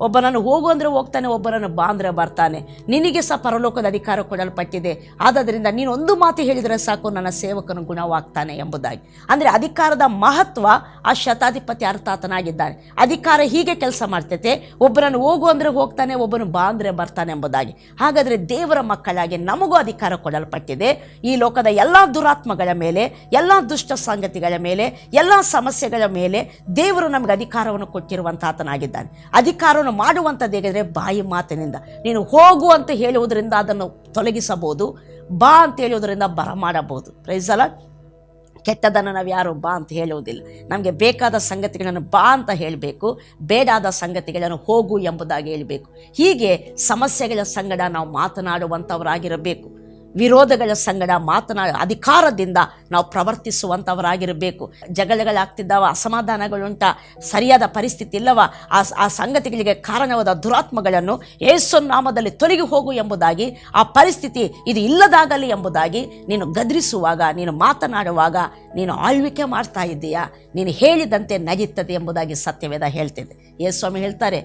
ಒಬ್ಬನನ್ನು ಹೋಗು ಅಂದರೆ ಹೋಗ್ತಾನೆ, ಒಬ್ಬನನ್ನು ಬಾ ಅಂದರೆ ಬರ್ತಾನೆ, ನಿನಗೆ ಸಹ ಪರಲೋಕದ ಅಧಿಕಾರ ಕೊಡಲ್ಪಟ್ಟಿದೆ, ಆದ್ದರಿಂದ ನೀನು ಒಂದು ಮಾತು ಹೇಳಿದರೆ ಸಾಕು, ನನ್ನ ಸೇವಕನು ಗುಣವಾಗ್ತಾನೆ ಎಂಬುದಾಗಿ. ಅಂದರೆ ಅಧಿಕಾರದ ಮಹತ್ವ ಆ ಶತಾಧಿಪತಿ ಅರ್ಥಾತನಾಗಿದ್ದಾನೆ. ಅಧಿಕಾರ ಹೀಗೆ ಕೆಲಸ ಮಾಡ್ತೈತೆ, ಒಬ್ಬರನ್ನು ಹೋಗು ಅಂದರೆ ಹೋಗ್ತಾನೆ, ಒಬ್ಬನು ಬಾ ಅಂದರೆ ಬರ್ತಾನೆ ಎಂಬುದಾಗಿ. ಹಾಗಾದರೆ ದೇವರ ಮಕ್ಕಳಾಗಿ ನಮಗೂ ಅಧಿಕಾರ ಕೊಡಲ್ಪಟ್ಟಿದೆ. ಈ ಲೋಕದ ಎಲ್ಲ ದುರಾತ್ಮಗಳ ಮೇಲೆ, ಎಲ್ಲ ದುಷ್ಟ ಸಂಗತಿಗಳ ಮೇಲೆ, ಎಲ್ಲ ಸಮಸ್ಯೆಗಳ ಮೇಲೆ ದೇವರು ನಮಗೆ ಅಧಿಕಾರವನ್ನು ಕೊಟ್ಟಿರುವಂಥ ಆತನಾಗಿದ್ದಾನೆ. ಅಧಿಕಾರವನ್ನು ಮಾಡುವಂಥದ್ದು ಹೇಗಿದ್ರೆ ಬಾಯಿ ಮಾತಿನಿಂದ. ನೀನು ಹೋಗು ಅಂತ ಹೇಳುವುದರಿಂದ ಅದನ್ನು ತೊಲಗಿಸಬಹುದು, ಬಾ ಅಂತ ಹೇಳುವುದರಿಂದ ಬರಮಾಡಬಹುದು. Praise the Lord. ಕೆಟ್ಟದನ್ನು ನಾವು ಯಾರು ಬಾ ಅಂತ ಹೇಳುವುದಿಲ್ಲ. ನಮಗೆ ಬೇಕಾದ ಸಂಗತಿಗಳನ್ನು ಬಾ ಅಂತ ಹೇಳಬೇಕು, ಬೇಡಾದ ಸಂಗತಿಗಳನ್ನು ಹೋಗು ಎಂಬುದಾಗಿ ಹೇಳಬೇಕು. ಹೀಗೆ ಸಮಸ್ಯೆಗಳ ಸಂಗಡ ನಾವು ಮಾತನಾಡುವಂಥವರಾಗಿರಬೇಕು. ವಿರೋಧಗಳ ಸಂಗಡ ಅಧಿಕಾರದಿಂದ ನಾವು ಪ್ರವರ್ತಿಸುವಂಥವರಾಗಿರಬೇಕು. ಜಗಳಗಳಾಗ್ತಿದ್ದಾವ, ಅಸಮಾಧಾನಗಳುಂಟ, ಸರಿಯಾದ ಪರಿಸ್ಥಿತಿ ಇಲ್ಲವ, ಆ ಸಂಗತಿಗಳಿಗೆ ಕಾರಣವಾದ ದುರಾತ್ಮಗಳನ್ನು ಯೇಸು ನಾಮದಲ್ಲಿ ತೊಲಗಿ ಹೋಗು ಎಂಬುದಾಗಿ, ಆ ಪರಿಸ್ಥಿತಿ ಇದು ಇಲ್ಲದಾಗಲಿ ಎಂಬುದಾಗಿ ನೀನು ಗದರಿಸುವಾಗ, ನೀನು ಮಾತನಾಡುವಾಗ ನೀನು ಆಳ್ವಿಕೆ ಮಾಡ್ತಾ ಇದ್ದೀಯಾ, ನೀನು ಹೇಳಿದಂತೆ ನಡೀತದೆ ಎಂಬುದಾಗಿ ಸತ್ಯವೇದ ಹೇಳ್ತಿದೆ. ಯೇಸುಸ್ವಾಮಿ ಹೇಳ್ತಾರೆ,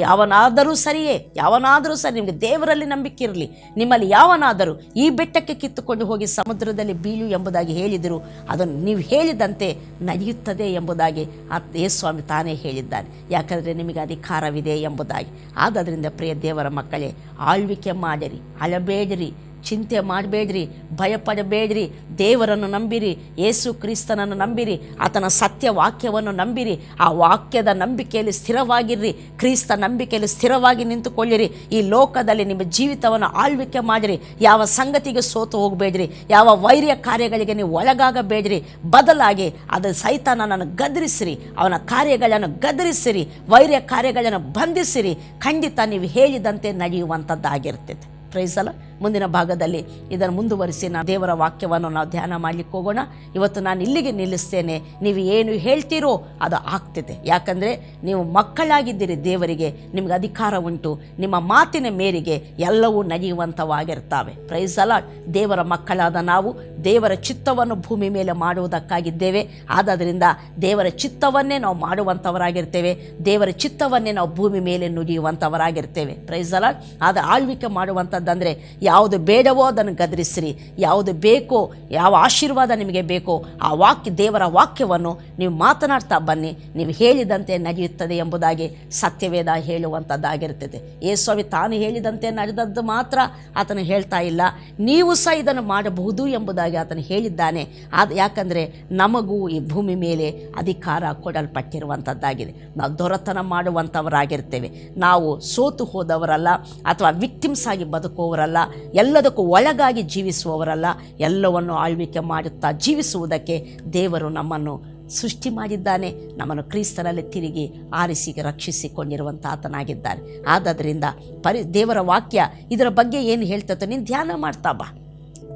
ಯಾವನಾದರೂ ಸರಿಯೇ, ಯಾವನಾದರೂ ಸರಿ, ನಿಮಗೆ ದೇವರಲ್ಲಿ ನಂಬಿಕೆ ಇರಲಿ, ನಿಮ್ಮಲ್ಲಿ ಯಾವನಾದರೂ ಈ ಬೆಟ್ಟಕ್ಕೆ ಕಿತ್ತುಕೊಂಡು ಹೋಗಿ ಸಮುದ್ರದಲ್ಲಿ ಬೀಳು ಎಂಬುದಾಗಿ ಹೇಳಿದರು, ಅದನ್ನು ನೀವು ಹೇಳಿದಂತೆ ನಡೆಯುತ್ತದೆ ಎಂಬುದಾಗಿ ಯೇಸುಸ್ವಾಮಿ ತಾನೇ ಹೇಳಿದ್ದಾನೆ. ಯಾಕಂದರೆ ನಿಮಗೆ ಅಧಿಕಾರವಿದೆ ಎಂಬುದಾಗಿ. ಆದ್ದರಿಂದ ಪ್ರಿಯ ದೇವರ ಮಕ್ಕಳೇ, ಆಳ್ವಿಕೆ ಮಾಡಿರಿ, ಅಳಬೇಡಿರಿ, ಚಿಂತೆ ಮಾಡಬೇಡ್ರಿ, ಭಯಪಡಬೇಡ್ರಿ, ದೇವರನ್ನು ನಂಬಿರಿ, ಯೇಸು ಕ್ರಿಸ್ತನನ್ನು ನಂಬಿರಿ, ಆತನ ಸತ್ಯ ವಾಕ್ಯವನ್ನು ನಂಬಿರಿ, ಆ ವಾಕ್ಯದ ನಂಬಿಕೆಯಲ್ಲಿ ಸ್ಥಿರವಾಗಿರ್ರಿ, ಕ್ರಿಸ್ತ ನಂಬಿಕೆಯಲ್ಲಿ ಸ್ಥಿರವಾಗಿ ನಿಂತುಕೊಳ್ಳಿರಿ. ಈ ಲೋಕದಲ್ಲಿ ನಿಮ್ಮ ಜೀವಿತವನ್ನು ಆಳ್ವಿಕೆ ಮಾಡಿರಿ, ಯಾವ ಸಂಗತಿಗೆ ಸೋತು ಹೋಗಬೇಡ್ರಿ, ಯಾವ ವೈರ್ಯ ಕಾರ್ಯಗಳಿಗೆ ನೀವು ಒಳಗಾಗಬೇಡ್ರಿ, ಬದಲಾಗಿ ಅದು ಸೈತಾನನನ್ನು ಗದರಿಸಿರಿ, ಅವನ ಕಾರ್ಯಗಳನ್ನು ಗದರಿಸಿರಿ, ವೈರ್ಯ ಕಾರ್ಯಗಳನ್ನು ಬಂಧಿಸಿರಿ, ಖಂಡಿತ ನೀವು ಹೇಳಿದಂತೆ ನಡೆಯುವಂಥದ್ದಾಗಿರ್ತದೆ. Price the lord. ಮುಂದಿನ ಭಾಗದಲ್ಲಿ ಇದನ್ನು ಮುಂದುವರಿಸಿ ನಾವು ದೇವರ ವಾಕ್ಯವನ್ನು ನಾವು ಧ್ಯಾನ ಮಾಡಲಿಕ್ಕೆ ಹೋಗೋಣ. ಇವತ್ತು ನಾನು ಇಲ್ಲಿಗೆ ನಿಲ್ಲಿಸ್ತೇನೆ. ನೀವು ಏನು ಹೇಳ್ತೀರೋ ಅದು ಆಗ್ತದೆ. ಯಾಕಂದರೆ ನೀವು ಮಕ್ಕಳಾಗಿದ್ದೀರಿ ದೇವರಿಗೆ, ನಿಮಗೆ ಅಧಿಕಾರ ಉಂಟು, ನಿಮ್ಮ ಮಾತಿನ ಮೇರೆಗೆ ಎಲ್ಲವೂ ನಡೆಯುವಂಥವಾಗಿರ್ತವೆ. Price the Lord. ದೇವರ ಮಕ್ಕಳಾದ ನಾವು ದೇವರ ಚಿತ್ತವನ್ನು ಭೂಮಿ ಮೇಲೆ ಮಾಡುವುದಕ್ಕಾಗಿದ್ದೇವೆ. ಆದ್ದರಿಂದ ದೇವರ ಚಿತ್ತವನ್ನೇ ನಾವು ಮಾಡುವಂಥವರಾಗಿರ್ತೇವೆ, ದೇವರ ಚಿತ್ತವನ್ನೇ ನಾವು ಭೂಮಿ ಮೇಲೆ ನುಡಿಯುವಂಥವರಾಗಿರ್ತೇವೆ. Price the lord. ಆದ ಆಳ್ವಿಕೆ ಮಾಡುವಂಥದ್ದಂದರೆ ಯಾವುದು ಬೇಡವೋ ಅದನ್ನು ಗದರಿಸಿರಿ, ಯಾವುದು ಬೇಕೋ, ಯಾವ ಆಶೀರ್ವಾದ ನಿಮಗೆ ಬೇಕೋ ಆ ದೇವರ ವಾಕ್ಯವನ್ನು ನೀವು ಮಾತನಾಡ್ತಾ ಬನ್ನಿ. ನೀವು ಹೇಳಿದಂತೆ ನಡೆಯುತ್ತದೆ ಎಂಬುದಾಗಿ ಸತ್ಯವೇದ ಹೇಳುವಂಥದ್ದಾಗಿರ್ತದೆ. ಯೇಸುವೆ ತಾನು ಹೇಳಿದಂತೆ ನಡೆದದ್ದು ಮಾತ್ರ ಆತನು ಹೇಳ್ತಾ ಇಲ್ಲ, ನೀವು ಸಹ ಇದನ್ನು ಮಾಡಬಹುದು ಎಂಬುದಾಗಿ ಆತನು ಹೇಳಿದ್ದಾನೆ. ಯಾಕಂದರೆ ನಮಗೂ ಈ ಭೂಮಿ ಮೇಲೆ ಅಧಿಕಾರ ಕೊಡಲ್ಪಟ್ಟಿರುವಂಥದ್ದಾಗಿದೆ. ನಾವು ದೊರೆತನ ಮಾಡುವಂಥವರಾಗಿರ್ತೇವೆ. ನಾವು ಸೋತು ಹೋದವರಲ್ಲ ಅಥವಾ ವಿಕ್ಟಿಮ್ಸ್ ಆಗಿ ಬದುಕುವವರಲ್ಲ, ಎಲ್ಲದಕ್ಕೂ ಒಳಗಾಗಿ ಜೀವಿಸುವವರಲ್ಲ. ಎಲ್ಲವನ್ನು ಆಳ್ವಿಕೆ ಮಾಡುತ್ತಾ ಜೀವಿಸುವುದಕ್ಕೆ ದೇವರು ನಮ್ಮನ್ನು ಸೃಷ್ಟಿ ಮಾಡಿದ್ದಾನೆ. ನಮ್ಮನ್ನು ಕ್ರಿಸ್ತನಲ್ಲಿ ತಿರುಗಿ ಆರಿಸಿ ರಕ್ಷಿಸಿಕೊಂಡಿರುವಂಥ ಆತನಾಗಿದ್ದಾನೆ. ಆದ್ದರಿಂದ ದೇವರ ವಾಕ್ಯ ಇದರ ಬಗ್ಗೆ ಏನು ಹೇಳ್ತೈತೋ ನೀನು ಧ್ಯಾನ ಮಾಡ್ತಾ ಬಾ.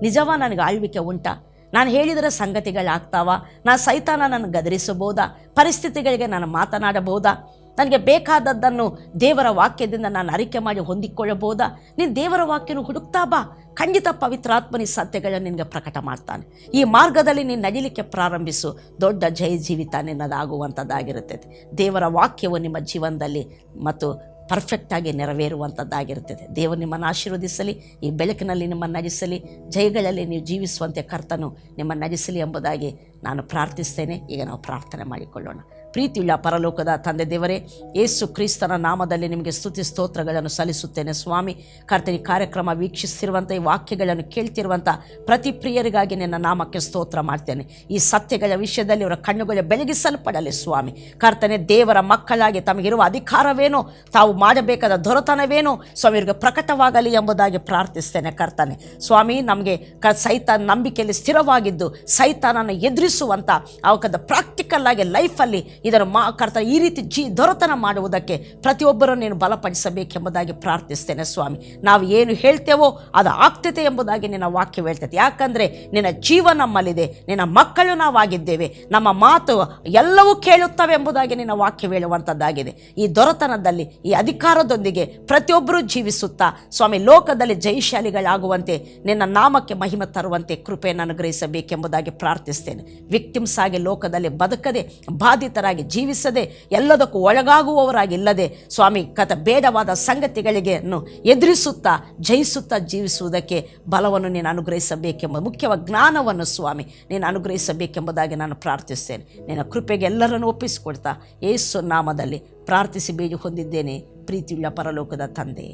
ನಿಜವಾ ನನಗೆ ಆಳ್ವಿಕೆ ಉಂಟಾ? ನಾನು ಹೇಳಿದರೆ ಸಂಗತಿಗಳಾಗ್ತಾವ? ನಾನು ಸೈತಾನನನ್ನು ಗದರಿಸಬಹುದಾ? ಪರಿಸ್ಥಿತಿಗಳಿಗೆ ನಾನು ಮಾತನಾಡಬಹುದಾ? ನನಗೆ ಬೇಕಾದದ್ದನ್ನು ದೇವರ ವಾಕ್ಯದಿಂದ ನಾನು ಅರಿಕೆ ಮಾಡಿ ಹೊಂದಿಕೊಳ್ಳಬಹುದಾ? ನೀನು ದೇವರ ವಾಕ್ಯನ ಹುಡುಕ್ತಾ ಬಾ. ಖಂಡಿತ ಪವಿತ್ರಾತ್ಮನಿ ಸತ್ಯಗಳನ್ನು ನಿನಗೆ ಪ್ರಕಟ ಮಾಡ್ತಾನೆ. ಈ ಮಾರ್ಗದಲ್ಲಿ ನೀನು ನಡಿಲಿಕ್ಕೆ ಪ್ರಾರಂಭಿಸು. ದೊಡ್ಡ ಜಯ ಜೀವಿತ ನಿನ್ನದಾಗುವಂಥದ್ದಾಗಿರುತ್ತದೆ. ದೇವರ ವಾಕ್ಯವು ನಿಮ್ಮ ಜೀವನದಲ್ಲಿ ಮತ್ತು ಪರ್ಫೆಕ್ಟಾಗಿ ನೆರವೇರುವಂಥದ್ದಾಗಿರ್ತದೆ. ದೇವರು ನಿಮ್ಮನ್ನು ಆಶೀರ್ವದಿಸಲಿ, ಈ ಬೆಳಕಿನಲ್ಲಿ ನಿಮ್ಮನ್ನು ನಡೆಸಲಿ, ಜಯಗಳಲ್ಲಿ ನೀವು ಜೀವಿಸುವಂತೆ ಕರ್ತನು ನಿಮ್ಮನ್ನು ನಡೆಸಲಿ ಎಂಬುದಾಗಿ ನಾನು ಪ್ರಾರ್ಥಿಸ್ತೇನೆ. ಈಗ ನಾವು ಪ್ರಾರ್ಥನೆ ಮಾಡಿಕೊಳ್ಳೋಣ. ಪ್ರೀತಿಯುಳ್ಳ ಪರಲೋಕದ ತಂದೆ ದೇವರೇ, ಯೇಸು ಕ್ರಿಸ್ತನ ನಾಮದಲ್ಲಿ ನಿಮಗೆ ಸ್ತುತಿ ಸ್ತೋತ್ರಗಳನ್ನು ಸಲ್ಲಿಸುತ್ತೇನೆ ಸ್ವಾಮಿ. ಕರ್ತನಿ ಕಾರ್ಯಕ್ರಮ ವೀಕ್ಷಿಸ್ತಿರುವಂಥ ಈ ವಾಕ್ಯಗಳನ್ನು ಕೇಳ್ತಿರುವಂಥ ಪ್ರತಿ ಪ್ರಿಯರಿಗಾಗಿ ನಿನ್ನ ನಾಮಕ್ಕೆ ಸ್ತೋತ್ರ ಮಾಡ್ತೇನೆ. ಈ ಸತ್ಯಗಳ ವಿಷಯದಲ್ಲಿ ಅವರ ಕಣ್ಣುಗಳು ಬೆಳಗಿಸಲ್ಪಡಲಿ ಸ್ವಾಮಿ. ಕರ್ತನೆ, ದೇವರ ಮಕ್ಕಳಾಗಿ ತಮಗಿರುವ ಅಧಿಕಾರವೇನೋ, ತಾವು ಮಾಡಬೇಕಾದ ದೊರೆತನವೇನೋ ಸ್ವಾಮಿ ಇವರಿಗೆ ಪ್ರಕಟವಾಗಲಿ ಎಂಬುದಾಗಿ ಪ್ರಾರ್ಥಿಸ್ತೇನೆ. ಕರ್ತನೆ ಸ್ವಾಮಿ, ನಮಗೆ ಸೈತಾನ ನಂಬಿಕೆಯಲ್ಲಿ ಸ್ಥಿರವಾಗಿದ್ದು ಸೈತಾನನ್ನು ಎದುರಿಸುವಂಥ ಅವಕದ ಪ್ರಾಕ್ಟಿಕಲ್ ಆಗಿ ಲೈಫಲ್ಲಿ ಇದನ್ನು ಕರ್ತ ಈ ರೀತಿ ದೊರೆತನ ಮಾಡುವುದಕ್ಕೆ ಪ್ರತಿಯೊಬ್ಬರೂ ನೀನು ಬಲಪಡಿಸಬೇಕೆಂಬುದಾಗಿ ಪ್ರಾರ್ಥಿಸ್ತೇನೆ ಸ್ವಾಮಿ. ನಾವು ಏನು ಹೇಳ್ತೇವೋ ಅದು ಆಗ್ತದೆ ಎಂಬುದಾಗಿ ನಿನ್ನ ವಾಕ್ಯ ಹೇಳ್ತೈತೆ. ಯಾಕಂದರೆ ನಿನ್ನ ಜೀವ ನಮ್ಮಲ್ಲಿದೆ, ನಿನ್ನ ಮಕ್ಕಳು ನಾವಾಗಿದ್ದೇವೆ, ನಮ್ಮ ಮಾತು ಎಲ್ಲವೂ ಕೇಳುತ್ತವೆ ಎಂಬುದಾಗಿ ನಿನ್ನ ವಾಕ್ಯ ಹೇಳುವಂಥದ್ದಾಗಿದೆ. ಈ ದೊರೆತನದಲ್ಲಿ ಈ ಅಧಿಕಾರದೊಂದಿಗೆ ಪ್ರತಿಯೊಬ್ಬರೂ ಜೀವಿಸುತ್ತಾ ಸ್ವಾಮಿ ಲೋಕದಲ್ಲಿ ಜಯಶಾಲಿಗಳಾಗುವಂತೆ ನಿನ್ನ ನಾಮಕ್ಕೆ ಮಹಿಮೆ ತರುವಂತೆ ಕೃಪೆಯನ್ನು ಅನುಗ್ರಹಿಸಬೇಕೆಂಬುದಾಗಿ ಪ್ರಾರ್ಥಿಸ್ತೇನೆ. ವಿಕ್ಟಿಮ್ಸ್ ಆಗಿ ಲೋಕದಲ್ಲಿ ಬದುಕದೆ, ಬಾಧಿತರಾಗಿ ಜೀವಿಸದೆ, ಎಲ್ಲದಕ್ಕೂ ಒಳಗಾಗುವವರಾಗಿಲ್ಲದೆ ಸ್ವಾಮಿ ಬೇಡವಾದ ಸಂಗತಿಗಳಿಗೆ ಎದುರಿಸುತ್ತಾ ಜಯಿಸುತ್ತಾ ಜೀವಿಸುವುದಕ್ಕೆ ಬಲವನ್ನು ನೀನು ಅನುಗ್ರಹಿಸಬೇಕೆಂಬ ಮುಖ್ಯವಾದ ಜ್ಞಾನವನ್ನು ಸ್ವಾಮಿ ನೀನು ಅನುಗ್ರಹಿಸಬೇಕೆಂಬುದಾಗಿ ನಾನು ಪ್ರಾರ್ಥಿಸ್ತೇನೆ. ನಿನ್ನ ಕೃಪೆಗೆ ಎಲ್ಲರನ್ನು ಒಪ್ಪಿಸಿಕೊಡ್ತಾ ಯೇಸು ನಾಮದಲ್ಲಿ ಪ್ರಾರ್ಥಿಸಿ ಬೇಡಿ ಹೊಂದಿದ್ದೇನೆ ಪ್ರೀತಿಯುಳ್ಳ ಪರಲೋಕದ ತಂದೆ.